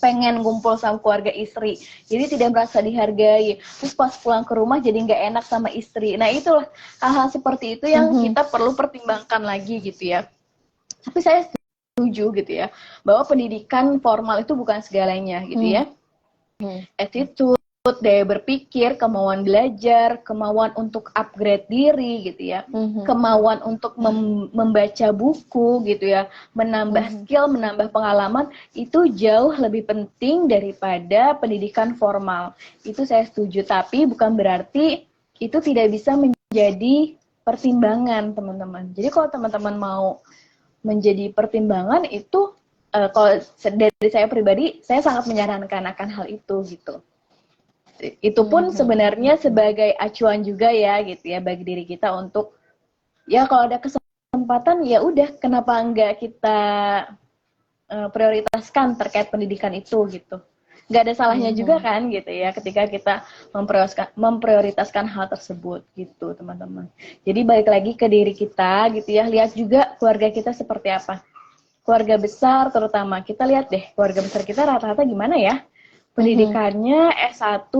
pengen ngumpul sama keluarga istri, jadi tidak merasa dihargai. Terus pas pulang ke rumah jadi nggak enak sama istri. Nah itulah hal-hal seperti itu yang kita perlu pertimbangkan lagi gitu ya. Tapi saya setuju gitu ya, bahwa pendidikan formal itu bukan segalanya gitu ya. Attitude, daya berpikir, kemauan belajar, kemauan untuk upgrade diri gitu ya, kemauan untuk membaca buku gitu ya, menambah skill, menambah pengalaman, itu jauh lebih penting daripada pendidikan formal. Itu saya setuju, tapi bukan berarti itu tidak bisa menjadi pertimbangan teman-teman. Jadi kalau teman-teman mau menjadi pertimbangan itu, kalau dari saya pribadi, saya sangat menyarankan akan hal itu gitu. Itu pun sebenarnya sebagai acuan juga ya gitu ya bagi diri kita untuk ya kalau ada kesempatan ya udah kenapa enggak kita prioritaskan terkait pendidikan itu gitu. Nggak ada salahnya juga kan gitu ya ketika kita memprioritaskan hal tersebut gitu teman-teman. Jadi balik lagi ke diri kita gitu ya, lihat juga keluarga kita seperti apa. Keluarga besar terutama, kita lihat deh keluarga besar kita rata-rata gimana ya pendidikannya, S1,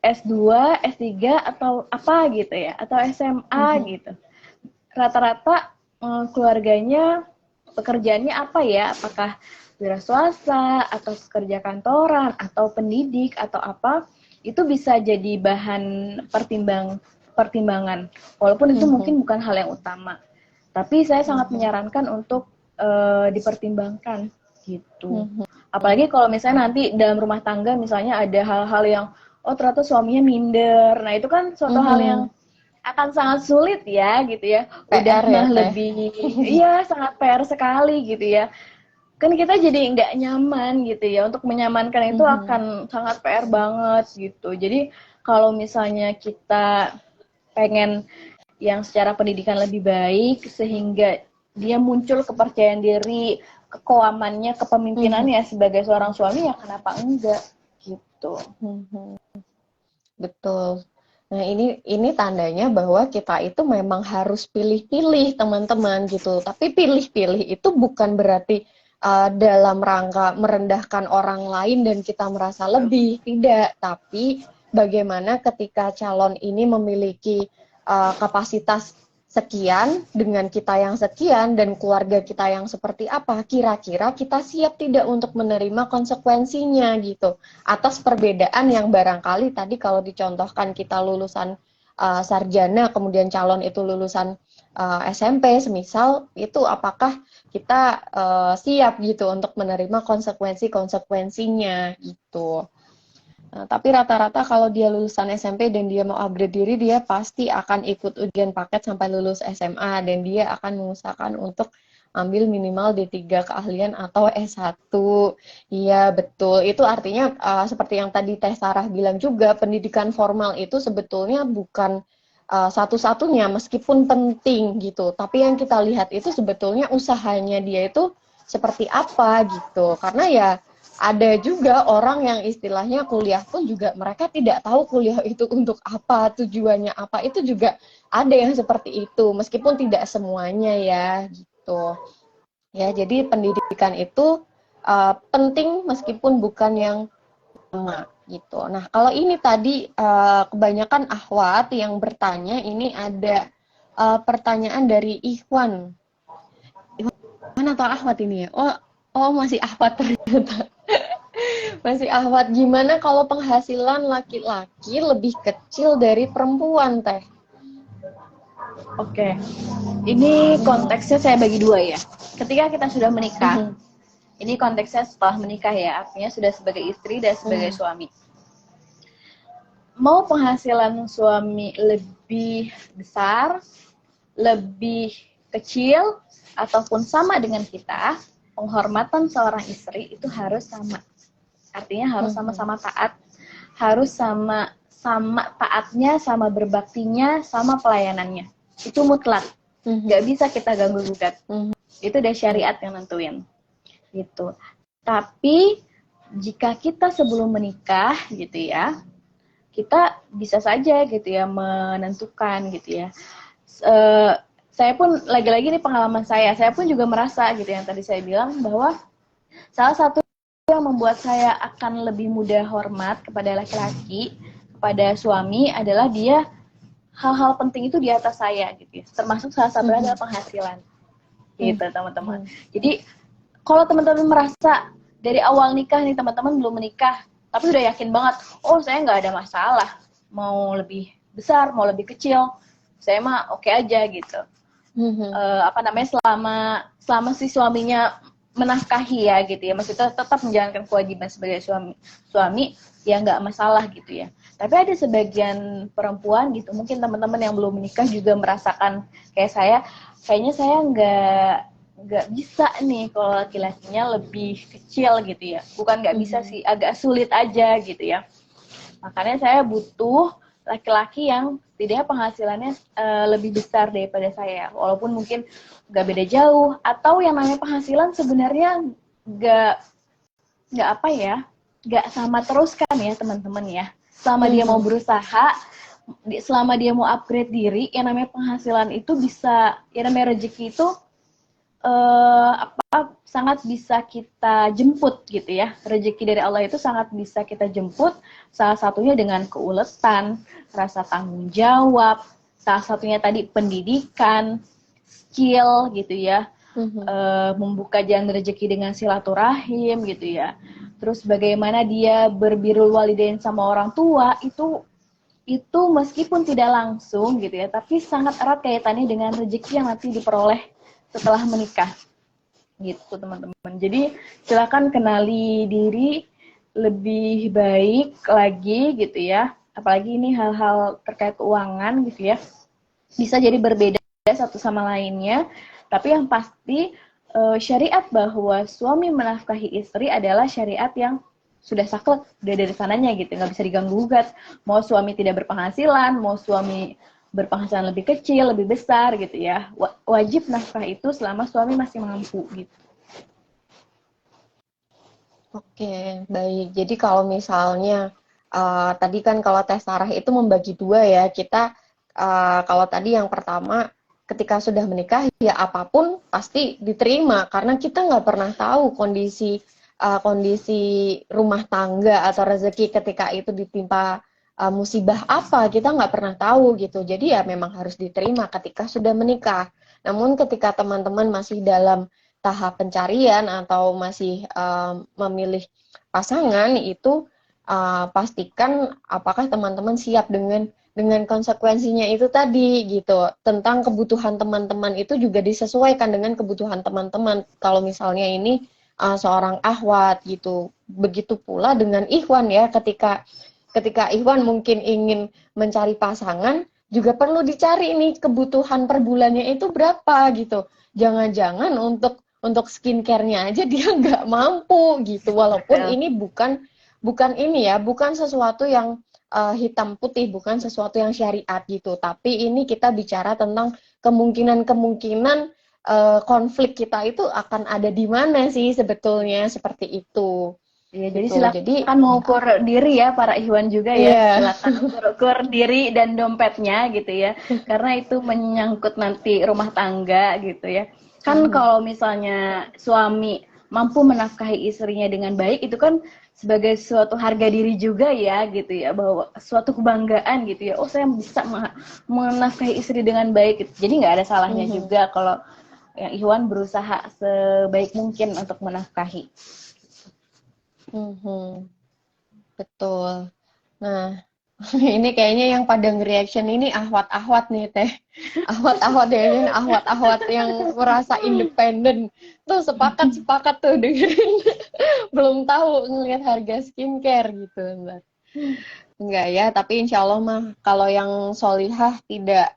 S2, S3 atau apa gitu ya, atau SMA gitu. Rata-rata keluarganya pekerjaannya apa ya, apakah wira swasta atau pekerja kantoran atau pendidik atau apa, itu bisa jadi bahan pertimbangan walaupun itu mungkin bukan hal yang utama, tapi saya sangat menyarankan untuk dipertimbangkan gitu. Apalagi kalau misalnya nanti dalam rumah tangga misalnya ada hal-hal yang oh ternyata suaminya minder, nah itu kan suatu hal yang akan sangat sulit ya gitu ya. Udah PR mah ya, lebih iya sangat PR sekali gitu ya. Kan kita jadi nggak nyaman gitu ya, untuk menyamankan itu akan sangat PR banget gitu. Jadi kalau misalnya kita pengen yang secara pendidikan lebih baik sehingga dia muncul kepercayaan diri, kekoamannya, kepemimpinannya sebagai seorang suami, ya kenapa enggak gitu. Betul. Nah, ini tandanya bahwa kita itu memang harus pilih-pilih, teman-teman, gitu. Tapi pilih-pilih itu bukan berarti dalam rangka merendahkan orang lain dan kita merasa lebih, tidak. Tapi bagaimana ketika calon ini memiliki kapasitas sekian dengan kita yang sekian dan keluarga kita yang seperti apa, kira-kira kita siap tidak untuk menerima konsekuensinya gitu atas perbedaan yang barangkali tadi kalau dicontohkan kita lulusan sarjana kemudian calon itu lulusan SMP semisal itu, apakah kita siap gitu untuk menerima konsekuensinya gitu. Nah, tapi rata-rata kalau dia lulusan SMP dan dia mau upgrade diri, dia pasti akan ikut ujian paket sampai lulus SMA dan dia akan mengusahakan untuk ambil minimal D3 keahlian atau S1. Iya, betul. Itu artinya seperti yang tadi Teh Sarah bilang juga, pendidikan formal itu sebetulnya bukan satu-satunya meskipun penting gitu. Tapi yang kita lihat itu sebetulnya usahanya dia itu seperti apa gitu. Karena ya ada juga orang yang istilahnya kuliah pun juga mereka tidak tahu kuliah itu untuk apa, tujuannya apa, itu juga ada yang seperti itu, meskipun tidak semuanya ya, gitu. Ya, jadi pendidikan itu penting meskipun bukan yang utama, gitu. Nah, kalau ini tadi kebanyakan akhwat yang bertanya, ini ada pertanyaan dari Ikhwan. Ikhwan atau akhwat ini ya? Oh masih akhwat ternyata. Masih ahwat, gimana kalau penghasilan laki-laki lebih kecil dari perempuan, Teh? Oke, ini konteksnya saya bagi dua ya. Ketika kita sudah menikah, ini konteksnya setelah menikah ya, artinya sudah sebagai istri dan sebagai suami. Mau penghasilan suami lebih besar, lebih kecil, ataupun sama dengan kita, penghormatan seorang istri itu harus sama. Artinya harus sama-sama taat, harus sama taatnya, sama berbaktinya, sama pelayanannya. Itu mutlak, nggak bisa kita ganggu gugat. Itu udah syariat yang nentuin, gitu. Tapi jika kita sebelum menikah, gitu ya, kita bisa saja gitu ya menentukan gitu ya. Saya pun lagi-lagi ini pengalaman saya pun juga merasa gitu yang tadi saya bilang bahwa salah satu yang membuat saya akan lebih mudah hormat kepada laki-laki, kepada suami adalah dia hal-hal penting itu di atas saya gitu ya. Termasuk salah satunya adalah penghasilan. Gitu, teman-teman. Jadi kalau teman-teman merasa dari awal nikah nih, teman-teman belum menikah, tapi udah yakin banget, oh saya nggak ada masalah, mau lebih besar, mau lebih kecil, saya mah oke aja gitu. Selama si suaminya menafkahi ya gitu ya, maksudnya tetap menjalankan kewajiban sebagai suami ya nggak masalah gitu ya. Tapi ada sebagian perempuan gitu, mungkin teman-teman yang belum menikah juga merasakan kayak saya, kayaknya saya nggak bisa nih kalau laki-lakinya lebih kecil gitu ya. Bukan nggak bisa sih, agak sulit aja gitu ya. Makanya saya butuh laki-laki yang setidaknya penghasilannya lebih besar daripada saya, walaupun mungkin nggak beda jauh, atau yang namanya penghasilan sebenarnya nggak sama terus kan ya teman-teman ya. Selama dia mau berusaha, selama dia mau upgrade diri, yang namanya penghasilan itu bisa, yang namanya rezeki itu sangat bisa kita jemput gitu ya. Rezeki dari Allah itu sangat bisa kita jemput, salah satunya dengan keuletan, rasa tanggung jawab, salah satunya tadi pendidikan, skill gitu ya, membuka jalan rezeki dengan silaturahim gitu ya. Terus bagaimana dia berbirrul walidain sama orang tua, itu meskipun tidak langsung gitu ya, tapi sangat erat kaitannya dengan rezeki yang nanti diperoleh setelah menikah gitu teman-teman. Jadi silakan kenali diri lebih baik lagi gitu ya, apalagi ini hal-hal terkait keuangan gitu ya, bisa jadi berbeda satu sama lainnya, tapi yang pasti syariat bahwa suami menafkahi istri adalah syariat yang sudah saklek dari sananya gitu, nggak bisa diganggu gugat. Mau suami tidak berpenghasilan, mau suami berpenghasilan lebih kecil, lebih besar gitu ya, wajib nafkah itu selama suami masih mampu gitu. Oke, baik. Jadi kalau misalnya tadi kan kalau tes Sarah itu membagi dua ya, kita kalau tadi yang pertama ketika sudah menikah ya apapun pasti diterima karena kita nggak pernah tahu kondisi rumah tangga atau rezeki ketika itu ditimpa musibah apa, kita nggak pernah tahu gitu. Jadi ya memang harus diterima ketika sudah menikah. Namun ketika teman-teman masih dalam tahap pencarian atau masih memilih pasangan itu pastikan apakah teman-teman siap dengan konsekuensinya itu tadi gitu. Tentang kebutuhan teman-teman itu juga disesuaikan dengan kebutuhan teman-teman. Kalau misalnya ini seorang ahwat gitu. Begitu pula dengan ikhwan ya, ketika ikhwan mungkin ingin mencari pasangan, juga perlu dicari nih kebutuhan per bulannya itu berapa gitu. Jangan-jangan untuk skincare-nya aja dia nggak mampu gitu. Walaupun ini bukan ini ya, bukan sesuatu yang hitam putih, bukan sesuatu yang syariat gitu. Tapi ini kita bicara tentang kemungkinan konflik kita itu akan ada di mana sih sebetulnya, seperti itu. Ya, jadi silakan mengukur diri ya para ikhwan juga ya. Silakan mengukur diri dan dompetnya gitu ya. Karena itu menyangkut nanti rumah tangga gitu ya. Kan kalau misalnya suami mampu menafkahi istrinya dengan baik, itu kan sebagai suatu harga diri juga ya gitu ya, bahwa suatu kebanggaan gitu ya, oh saya bisa menafkahi istri dengan baik gitu. Jadi nggak ada salahnya juga kalau yang ikhwan berusaha sebaik mungkin untuk menafkahi. Betul. Nah, ini kayaknya yang pada nge-reaction ini ahwat-ahwat nih teh. Ahwat-ahwat ya, ini ahwat-ahwat yang merasa independen. Tuh sepakat tuh dengan belum tahu ngelihat harga skincare gitu, Mbak. Enggak ya, tapi insya Allah mah kalau yang solihah tidak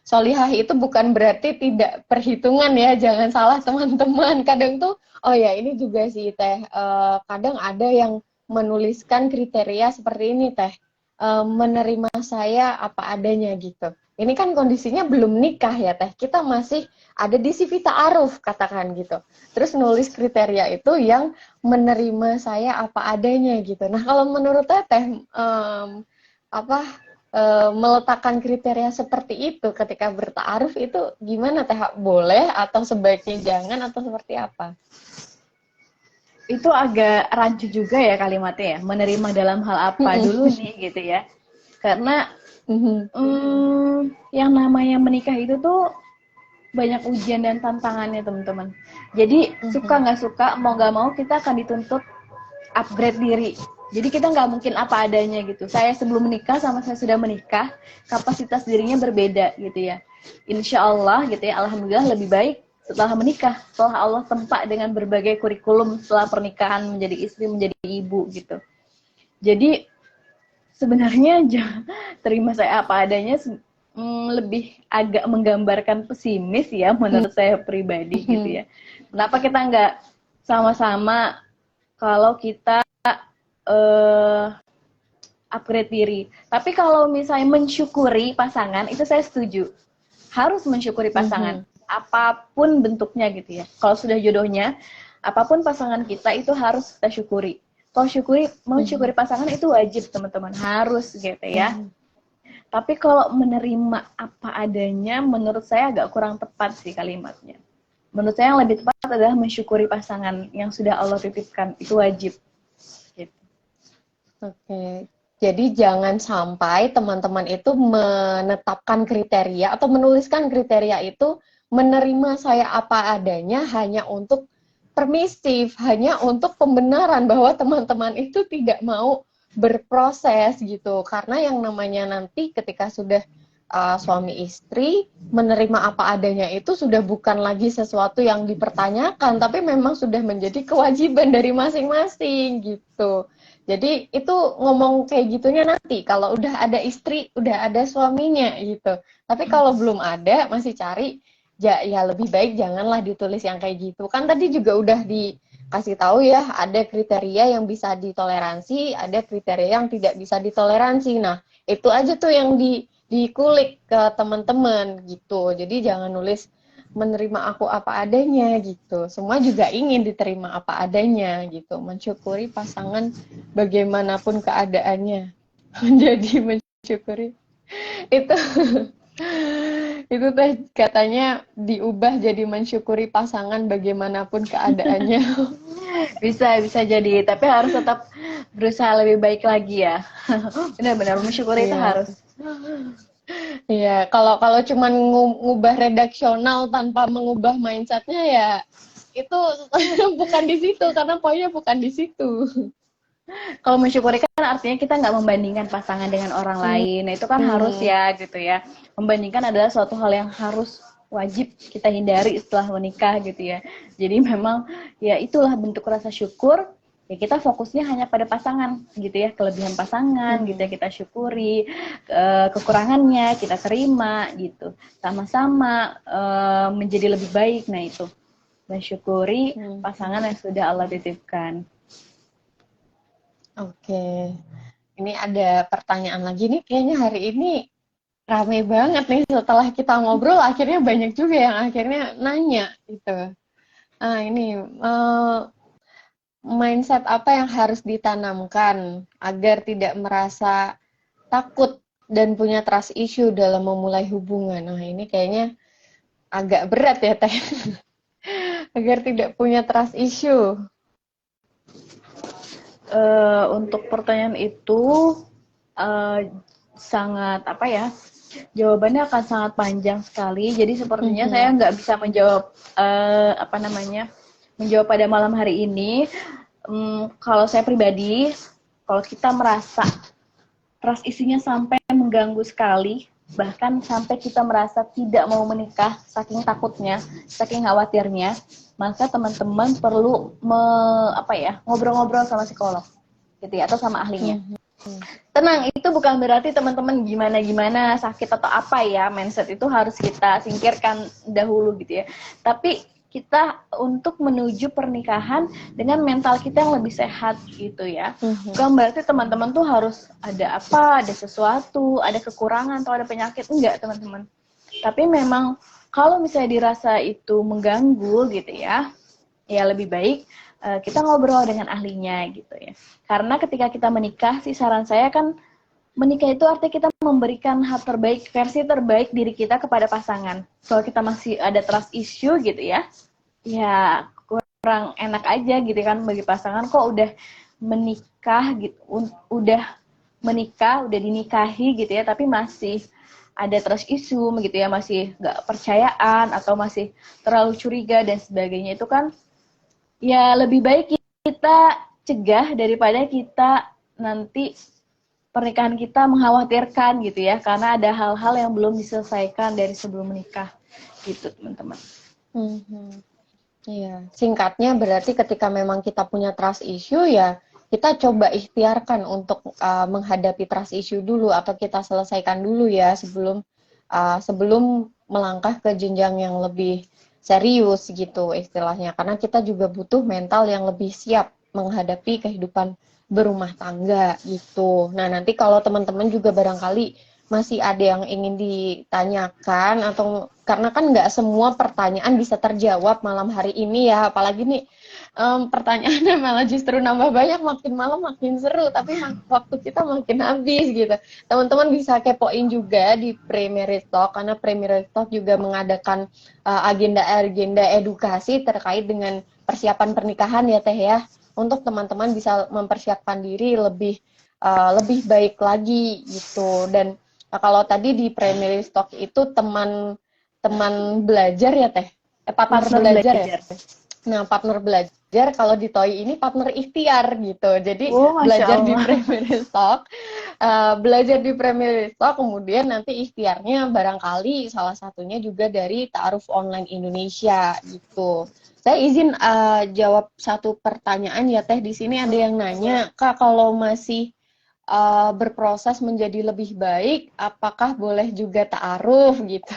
solihah itu bukan berarti tidak perhitungan ya, jangan salah teman-teman. Kadang tuh, oh ya ini juga sih teh, kadang ada yang menuliskan kriteria seperti ini teh, menerima saya apa adanya gitu. Ini kan kondisinya belum nikah ya teh, kita masih ada di CV ta'aruf katakan gitu. Terus nulis kriteria itu yang menerima saya apa adanya gitu. Nah kalau menurut teteh, meletakkan kriteria seperti itu ketika bertaaruf itu gimana teh? Boleh atau sebaiknya jangan atau seperti apa? itu agak rancu juga ya kalimatnya ya, menerima dalam hal apa dulu nih gitu ya. Karena yang namanya menikah itu tuh banyak ujian dan tantangannya teman-teman. Jadi suka nggak suka, mau nggak mau kita akan dituntut upgrade diri. Jadi kita nggak mungkin apa adanya gitu. Saya sebelum menikah sama saya sudah menikah, kapasitas dirinya berbeda gitu ya. Insya Allah gitu ya, alhamdulillah lebih baik setelah menikah, setelah Allah tempa dengan berbagai kurikulum setelah pernikahan menjadi istri, menjadi ibu gitu. Jadi sebenarnya terima saya apa adanya lebih agak menggambarkan pesimis ya menurut saya pribadi gitu ya. Kenapa kita nggak sama-sama kalau kita upgrade diri. Tapi kalau misalnya mensyukuri pasangan, itu saya setuju. Harus mensyukuri pasangan, apapun bentuknya gitu ya. Kalau sudah jodohnya, apapun pasangan kita itu harus kita syukuri. Kalau mensyukuri pasangan itu wajib teman-teman, harus gitu ya. Tapi kalau menerima apa adanya, menurut saya agak kurang tepat sih kalimatnya. Menurut saya yang lebih tepat adalah mensyukuri pasangan yang sudah Allah titipkan, itu wajib. Gitu. Oke. Jadi jangan sampai teman-teman itu menetapkan kriteria atau menuliskan kriteria itu menerima saya apa adanya hanya untuk permisif, hanya untuk pembenaran bahwa teman-teman itu tidak mau berproses gitu. Karena yang namanya nanti ketika sudah suami istri menerima apa adanya itu sudah bukan lagi sesuatu yang dipertanyakan, tapi memang sudah menjadi kewajiban dari masing-masing gitu. Jadi itu ngomong kayak gitunya nanti kalau udah ada istri, udah ada suaminya gitu. Tapi kalau belum ada, masih cari, ya lebih baik janganlah ditulis yang kayak gitu. Kan tadi juga udah dikasih tahu ya, ada kriteria yang bisa ditoleransi, ada kriteria yang tidak bisa ditoleransi. Nah, itu aja tuh yang dikulik ke teman-teman gitu. Jadi jangan nulis menerima aku apa adanya gitu. Semua juga ingin diterima apa adanya gitu. Mensyukuri pasangan bagaimanapun keadaannya. Menjadi mensyukuri. Itu itu teh katanya diubah jadi mensyukuri pasangan bagaimanapun keadaannya. Bisa jadi, tapi harus tetap berusaha lebih baik lagi ya. Benar-benar mensyukuri itu harus. Iya, kalau cuman ngubah redaksional tanpa mengubah mindsetnya ya itu bukan di situ karena poinnya bukan di situ. Kalau mensyukuri kan artinya kita nggak membandingkan pasangan dengan orang lain. Nah, itu kan harus ya gitu ya. Membandingkan adalah suatu hal yang harus wajib kita hindari setelah menikah gitu ya. Jadi memang ya itulah bentuk rasa syukur. Ya kita fokusnya hanya pada pasangan gitu ya, kelebihan pasangan gitu ya kita syukuri, kekurangannya kita terima gitu, sama-sama menjadi lebih baik. Nah itu mensyukuri pasangan yang sudah Allah titipkan. Oke, ini ada pertanyaan lagi nih, kayaknya hari ini rame banget nih setelah kita ngobrol, akhirnya banyak juga yang akhirnya nanya gitu. Nah ini mindset apa yang harus ditanamkan agar tidak merasa takut dan punya trust issue dalam memulai hubungan? Nah ini kayaknya agak berat ya Teh. Agar tidak punya trust issue. Untuk pertanyaan itu sangat apa ya? Jawabannya akan sangat panjang sekali. Jadi sepertinya saya nggak bisa menjawab menjawab pada malam hari ini. Kalau saya pribadi, kalau kita merasa trust isinya sampai mengganggu sekali, bahkan sampai kita merasa tidak mau menikah, saking takutnya, saking khawatirnya, maka teman-teman perlu ngobrol-ngobrol sama psikolog, gitu ya, atau sama ahlinya. Tenang, itu bukan berarti teman-teman gimana-gimana sakit atau apa ya, mindset itu harus kita singkirkan dahulu gitu ya. Tapi kita untuk menuju pernikahan dengan mental kita yang lebih sehat gitu ya. Bukan berarti teman-teman tuh harus ada ada sesuatu, ada kekurangan atau ada penyakit, enggak teman-teman. Tapi memang kalau misalnya dirasa itu mengganggu gitu ya, ya lebih baik kita ngobrol dengan ahlinya gitu ya. Karena ketika kita menikah sih saran saya kan menikah itu artinya kita memberikan hal terbaik, versi terbaik diri kita kepada pasangan. Kalau kita masih ada trust issue gitu ya, ya kurang enak aja gitu kan bagi pasangan, kok udah menikah gitu, udah dinikahi gitu ya, tapi masih ada trust issue gitu ya, masih nggak percayaan atau masih terlalu curiga dan sebagainya. Itu kan ya lebih baik kita cegah daripada kita nanti pernikahan kita mengkhawatirkan gitu ya, karena ada hal-hal yang belum diselesaikan dari sebelum menikah gitu teman-teman. Iya, singkatnya berarti ketika memang kita punya trust issue ya kita coba ikhtiarkan untuk menghadapi trust issue dulu atau kita selesaikan dulu ya sebelum melangkah ke jenjang yang lebih serius gitu istilahnya. Karena kita juga butuh mental yang lebih siap menghadapi kehidupan berumah tangga gitu. Nah, nanti kalau teman-teman juga barangkali masih ada yang ingin ditanyakan atau karena kan nggak semua pertanyaan bisa terjawab malam hari ini ya, apalagi nih pertanyaannya malah justru nambah banyak, makin malam makin seru, tapi waktu kita makin habis gitu. Teman-teman bisa kepoin juga di Primary Talk, karena Primary Talk juga mengadakan agenda-agenda edukasi terkait dengan persiapan pernikahan ya Teh ya, untuk teman-teman bisa mempersiapkan diri lebih baik lagi gitu. Dan kalau tadi di Primary Talk itu teman belajar ya Teh, partner belajar ya. Nah, partner belajar, kalau di TOI ini partner ikhtiar gitu. Jadi belajar di Primary Talk, belajar di Primary Talk, kemudian nanti ikhtiarnya barangkali salah satunya juga dari Ta'aruf Online Indonesia gitu. Saya izin jawab satu pertanyaan ya Teh. Di sini ada yang nanya, Kak, kalau masih berproses menjadi lebih baik, apakah boleh juga ta'aruf gitu?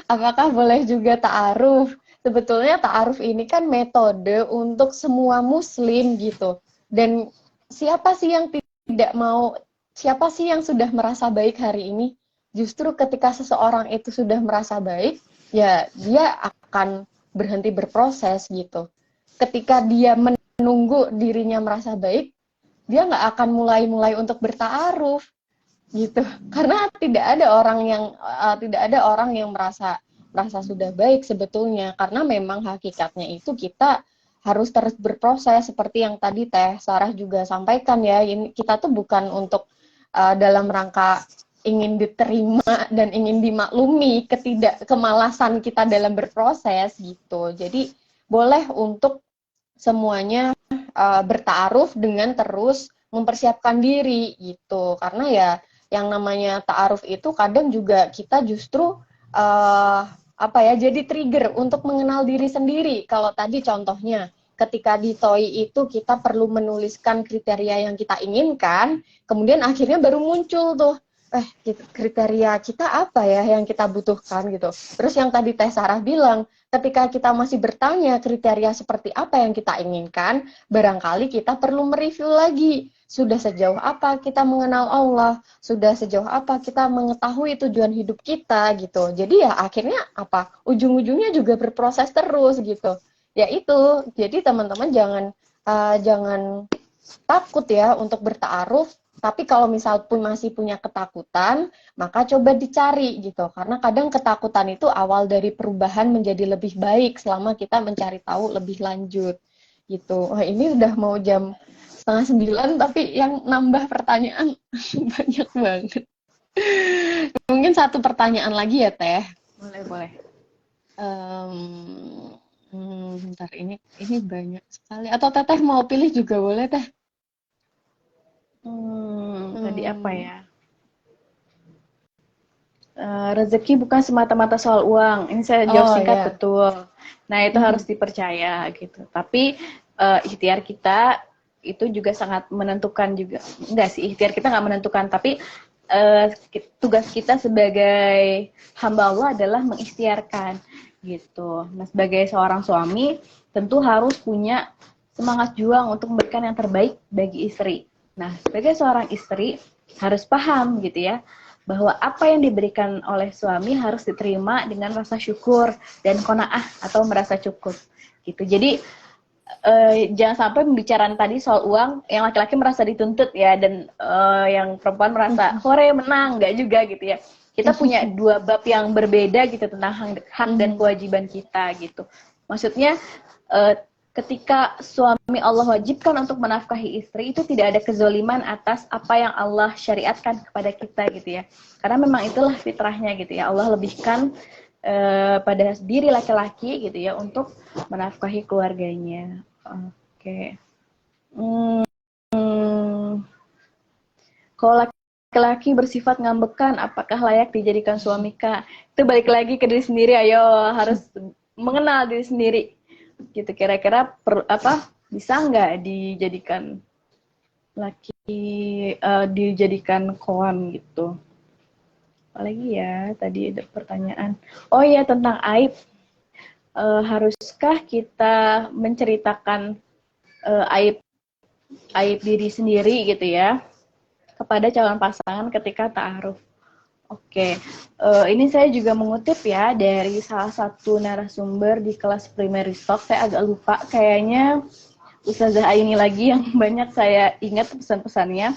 Apakah boleh juga ta'aruf? Sebetulnya ta'aruf ini kan metode untuk semua muslim gitu. Dan siapa sih yang tidak mau, siapa sih yang sudah merasa baik hari ini? Justru ketika seseorang itu sudah merasa baik, ya dia akan berhenti berproses gitu. Ketika dia menunggu dirinya merasa baik, dia nggak akan mulai untuk berta'aruf gitu, karena tidak ada orang yang merasa sudah baik sebetulnya, karena memang hakikatnya itu kita harus terus berproses seperti yang tadi Teh Sarah juga sampaikan ya. Ini kita tuh bukan untuk dalam rangka ingin diterima dan ingin dimaklumi kemalasan kita dalam berproses gitu. Jadi boleh untuk semuanya bertaaruf dengan terus mempersiapkan diri gitu, karena ya yang namanya ta'aruf itu kadang juga kita justru jadi trigger untuk mengenal diri sendiri. Kalau tadi contohnya ketika di TOI itu kita perlu menuliskan kriteria yang kita inginkan, kemudian akhirnya baru muncul tuh kriteria kita apa ya yang kita butuhkan gitu. Terus yang tadi Teh Sarah bilang, ketika kita masih bertanya kriteria seperti apa yang kita inginkan, barangkali kita perlu mereview lagi. Sudah sejauh apa kita mengenal Allah, sudah sejauh apa kita mengetahui tujuan hidup kita gitu. Jadi ya akhirnya ujung-ujungnya juga berproses terus gitu. Ya itu, jadi teman-teman jangan takut ya untuk bertaaruf. Tapi kalau misal pun masih punya ketakutan, maka coba dicari gitu. Karena kadang ketakutan itu awal dari perubahan menjadi lebih baik selama kita mencari tahu lebih lanjut gitu. Wah, ini udah mau jam 8:30, tapi yang nambah pertanyaan banyak banget. Mungkin satu pertanyaan lagi ya Teh. Boleh. Bentar, ini banyak sekali. Atau Teteh mau pilih juga boleh Teh. Tadi apa ya? Rezeki bukan semata-mata soal uang. Ini saya jawab singkat, betul. Nah, itu harus dipercaya gitu. Tapi ikhtiar kita itu juga sangat menentukan juga. Enggak sih, ikhtiar kita nggak menentukan. Tapi tugas kita sebagai hamba Allah adalah mengikhtiarkan gitu. Nah, sebagai seorang suami tentu harus punya semangat juang untuk memberikan yang terbaik bagi istri. Nah, sebagai seorang istri harus paham gitu ya, bahwa apa yang diberikan oleh suami harus diterima dengan rasa syukur dan qanaah atau merasa cukup gitu. Jadi jangan sampai pembicaraan tadi soal uang yang laki-laki merasa dituntut ya, dan yang perempuan merasa hore menang, enggak juga gitu ya. Kita punya dua bab yang berbeda gitu tentang hak dan kewajiban kita gitu. Maksudnya ketika suami Allah wajibkan untuk menafkahi istri, itu tidak ada kezoliman atas apa yang Allah syariatkan kepada kita gitu ya. Karena memang itulah fitrahnya gitu ya. Allah lebihkan pada diri laki-laki gitu ya untuk menafkahi keluarganya. Oke. Kalau laki-laki bersifat ngambekan, apakah layak dijadikan suami, Kak? Itu balik lagi ke diri sendiri. Ayo, harus mengenal diri sendiri. Gitu, kira-kira bisa nggak dijadikan dijadikan koam gitu? Apalagi ya, tadi ada pertanyaan. Oh iya, tentang aib. Haruskah kita menceritakan aib diri sendiri gitu ya kepada calon pasangan ketika ta'aruf? Oke, ini saya juga mengutip ya dari salah satu narasumber di kelas primary stock. Saya agak lupa, kayaknya Ustazah Aini lagi yang banyak saya ingat pesan-pesannya.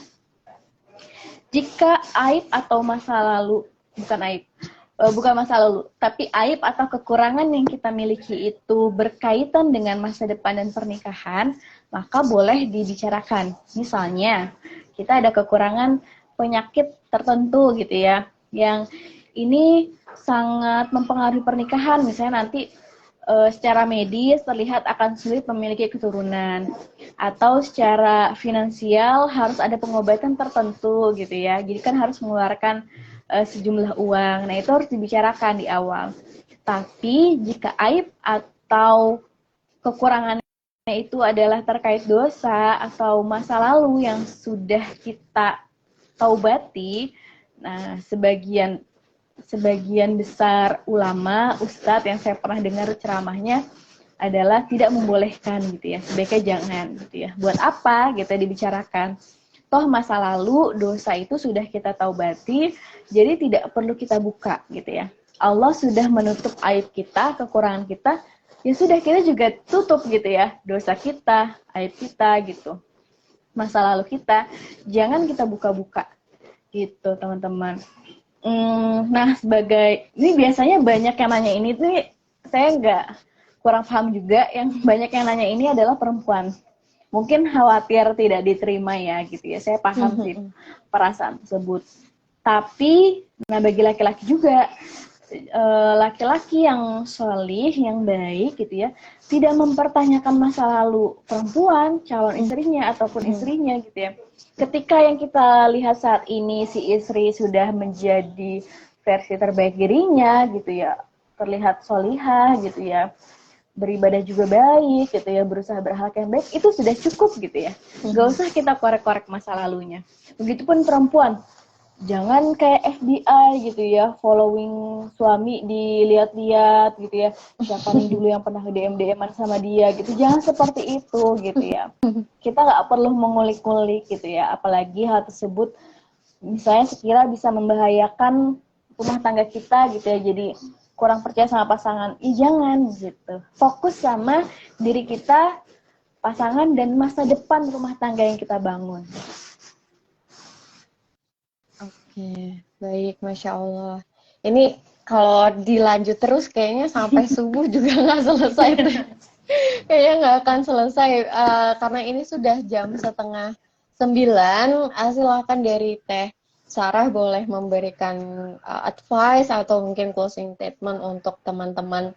Jika aib atau masa lalu, bukan masa lalu, tapi aib atau kekurangan yang kita miliki itu berkaitan dengan masa depan dan pernikahan, maka boleh dibicarakan. Misalnya, kita ada kekurangan penyakit tertentu gitu ya, yang ini sangat mempengaruhi pernikahan. Misalnya nanti secara medis terlihat akan sulit memiliki keturunan, atau secara finansial harus ada pengobatan tertentu gitu ya, jadi kan harus mengeluarkan sejumlah uang. Nah, itu harus dibicarakan di awal. Tapi jika aib atau kekurangannya itu adalah terkait dosa atau masa lalu yang sudah kita taubati, nah sebagian besar ulama, ustadz yang saya pernah dengar ceramahnya adalah tidak membolehkan gitu ya, sebaiknya jangan gitu ya. Buat apa kita dibicarakan? Toh masa lalu dosa itu sudah kita taubati, jadi tidak perlu kita buka gitu ya. Allah sudah menutup aib kita, kekurangan kita, ya sudah kita juga tutup gitu ya, dosa kita, aib kita gitu, masa lalu kita, jangan kita buka-buka gitu teman-teman. Nah, sebagai ini biasanya banyak yang nanya ini tuh, saya nggak kurang paham juga. Yang banyak yang nanya ini adalah perempuan. Mungkin khawatir tidak diterima ya gitu ya. Saya paham sih perasaan tersebut. Tapi, nah bagi laki-laki juga, laki-laki yang solih, yang baik gitu ya, tidak mempertanyakan masa lalu perempuan, calon istrinya ataupun istrinya gitu ya. Ketika yang kita lihat saat ini si istri sudah menjadi versi terbaik dirinya gitu ya, terlihat solihah gitu ya, beribadah juga baik gitu ya, berusaha berakhlak yang baik, itu sudah cukup gitu ya. Gak usah kita korek-korek masa lalunya. Begitupun perempuan, jangan kayak FBI gitu ya, following suami dilihat-lihat gitu ya, siapa nih dulu yang pernah DM-an sama dia gitu. Jangan seperti itu gitu ya. Kita nggak perlu mengulik-ngulik gitu ya, apalagi hal tersebut misalnya sekira bisa membahayakan rumah tangga kita gitu ya, jadi kurang percaya sama pasangan. Jangan gitu. Fokus sama diri kita, pasangan, dan masa depan rumah tangga yang kita bangun. Oke, baik, Masya Allah. Ini kalau dilanjut terus kayaknya sampai subuh juga nggak selesai. Kayaknya nggak akan selesai, karena ini sudah jam 8:30. Silakan dari Teh Sarah boleh memberikan advice atau mungkin closing statement untuk teman-teman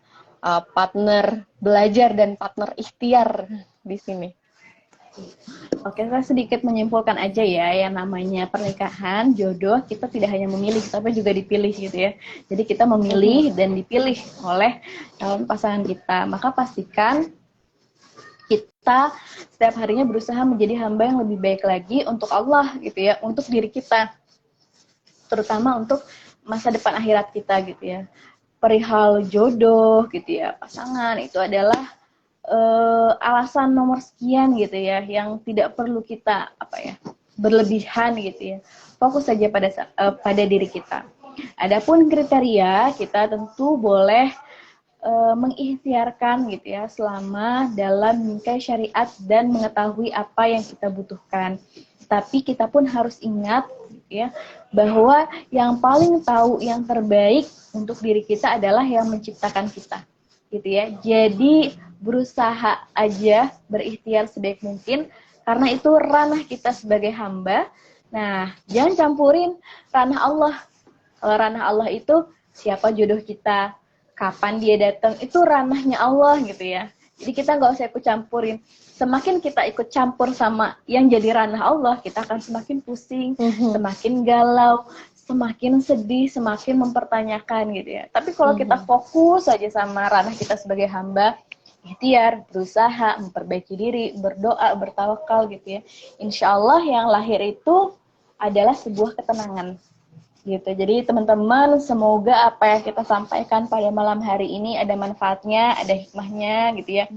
partner belajar dan partner ikhtiar di sini. Oke, saya sedikit menyimpulkan aja ya, yang namanya pernikahan, jodoh, kita tidak hanya memilih, tapi juga dipilih gitu ya. Jadi kita memilih dan dipilih oleh calon pasangan kita. Maka pastikan kita setiap harinya berusaha menjadi hamba yang lebih baik lagi untuk Allah gitu ya, untuk diri kita, terutama untuk masa depan akhirat kita gitu ya. Perihal jodoh gitu ya, pasangan itu adalah alasan nomor sekian gitu ya, yang tidak perlu kita berlebihan gitu ya. Fokus saja pada diri kita. Adapun kriteria, kita tentu boleh mengikhtiarkan gitu ya, selama dalam bingkai syariat dan mengetahui apa yang kita butuhkan. Tapi kita pun harus ingat gitu ya, bahwa yang paling tahu yang terbaik untuk diri kita adalah yang menciptakan kita gitu ya. Jadi berusaha aja, berikhtiar sebaik mungkin, karena itu ranah kita sebagai hamba. Nah, jangan campurin ranah Allah. Kalau ranah Allah itu siapa jodoh kita, kapan dia datang, itu ranahnya Allah gitu ya. Jadi kita nggak usah ikut campurin. Semakin kita ikut campur sama yang jadi ranah Allah, kita akan semakin pusing, semakin galau, semakin sedih, semakin mempertanyakan gitu ya. Tapi kalau kita fokus saja sama ranah kita sebagai hamba, ikhtiar, berusaha, memperbaiki diri, berdoa, bertawakal gitu ya. Insya Allah yang lahir itu adalah sebuah ketenangan gitu. Jadi teman-teman, semoga apa yang kita sampaikan pada malam hari ini ada manfaatnya, ada hikmahnya gitu ya.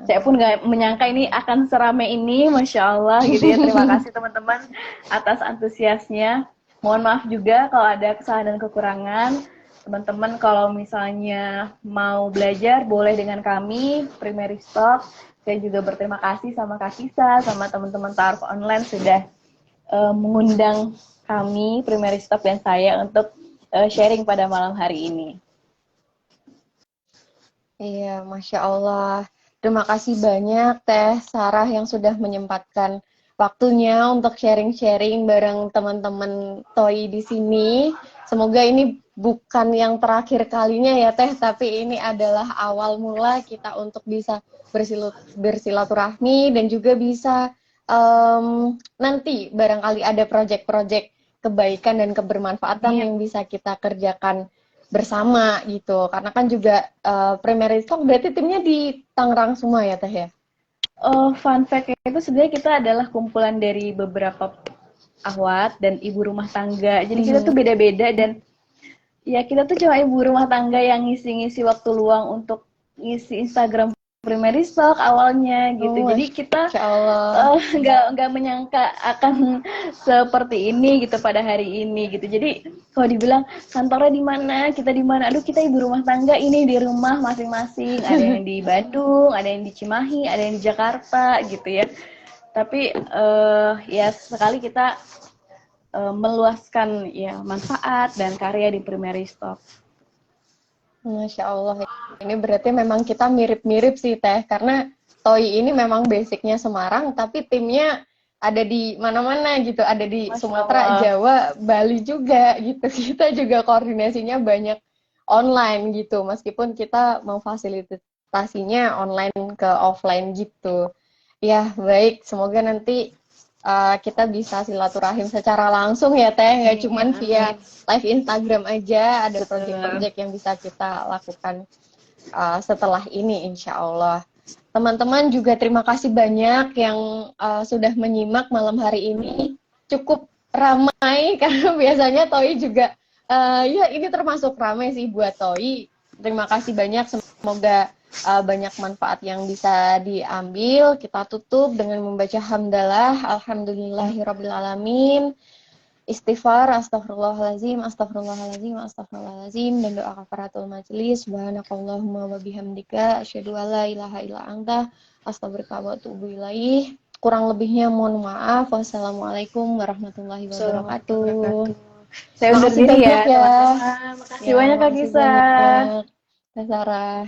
Saya pun nggak menyangka ini akan seramai ini, Masya Allah gitu ya. Terima kasih teman-teman atas antusiasnya. Mohon maaf juga kalau ada kesalahan dan kekurangan. Teman-teman kalau misalnya mau belajar, boleh dengan kami, Primary Stock. Saya juga berterima kasih sama Kak Kisa, sama teman-teman Ta'aruf Online sudah mengundang kami, Primary Stock dan saya untuk sharing pada malam hari ini. Iya, Masya Allah. Terima kasih banyak Teh Sarah yang sudah menyempatkan waktunya untuk sharing-sharing bareng teman-teman TOI di sini. Semoga ini bukan yang terakhir kalinya ya Teh, tapi ini adalah awal mula kita untuk bisa bersilaturahmi dan juga bisa nanti barangkali ada proyek-proyek kebaikan dan kebermanfaatan yang bisa kita kerjakan bersama gitu. Karena kan juga Primary Stock berarti timnya di Tangerang semua ya Teh ya? Fun fact itu sebenarnya kita adalah kumpulan dari beberapa ahwat dan ibu rumah tangga. Jadi kita tuh beda-beda dan ya kita tuh cuma ibu rumah tangga yang ngisi-ngisi waktu luang untuk ngisi Instagram Primary Stock awalnya gitu. Jadi kita nggak menyangka akan seperti ini gitu pada hari ini gitu. Jadi kalau dibilang kantornya di mana, kita di mana, aduh kita ibu rumah tangga ini di rumah masing-masing. Ada yang di Bandung, ada yang di Cimahi, ada yang di Jakarta gitu ya. Tapi ya sekali kita meluaskan ya manfaat dan karya di Primary Stock. Masya Allah, ini berarti memang kita mirip-mirip sih Teh, karena TOI ini memang basicnya Semarang, tapi timnya ada di mana-mana gitu, ada di Sumatera, Jawa, Bali juga gitu. Kita juga koordinasinya banyak online gitu, meskipun kita memfasilitasinya online ke offline gitu. Ya baik, semoga nanti kita bisa silaturahim secara langsung ya Teh, nggak cuman via live Instagram aja, ada project-project yang bisa kita lakukan setelah ini insya Allah. Teman-teman juga terima kasih banyak yang sudah menyimak malam hari ini, cukup ramai karena biasanya TOI juga ya ini termasuk ramai sih buat TOI. Terima kasih banyak, semoga banyak manfaat yang bisa diambil. Kita tutup dengan membaca hamdalah, alhamdulillahirrabbilalamin, istighfar, astagfirullahalazim, astagfirullahalazim, astagfirullahalazim, dan doa kafaratul majelis. Subhanakallahumma wa bihamdika, asyhadu an la ilaha illa anta, astaghfiruka wa atubu ilaih. Kurang lebihnya mohon maaf. Wassalamualaikum warahmatullahi wabarakatuh. Saya undur diri ya. Makasih banyak banyak Kak Gisa. Kak Sarah.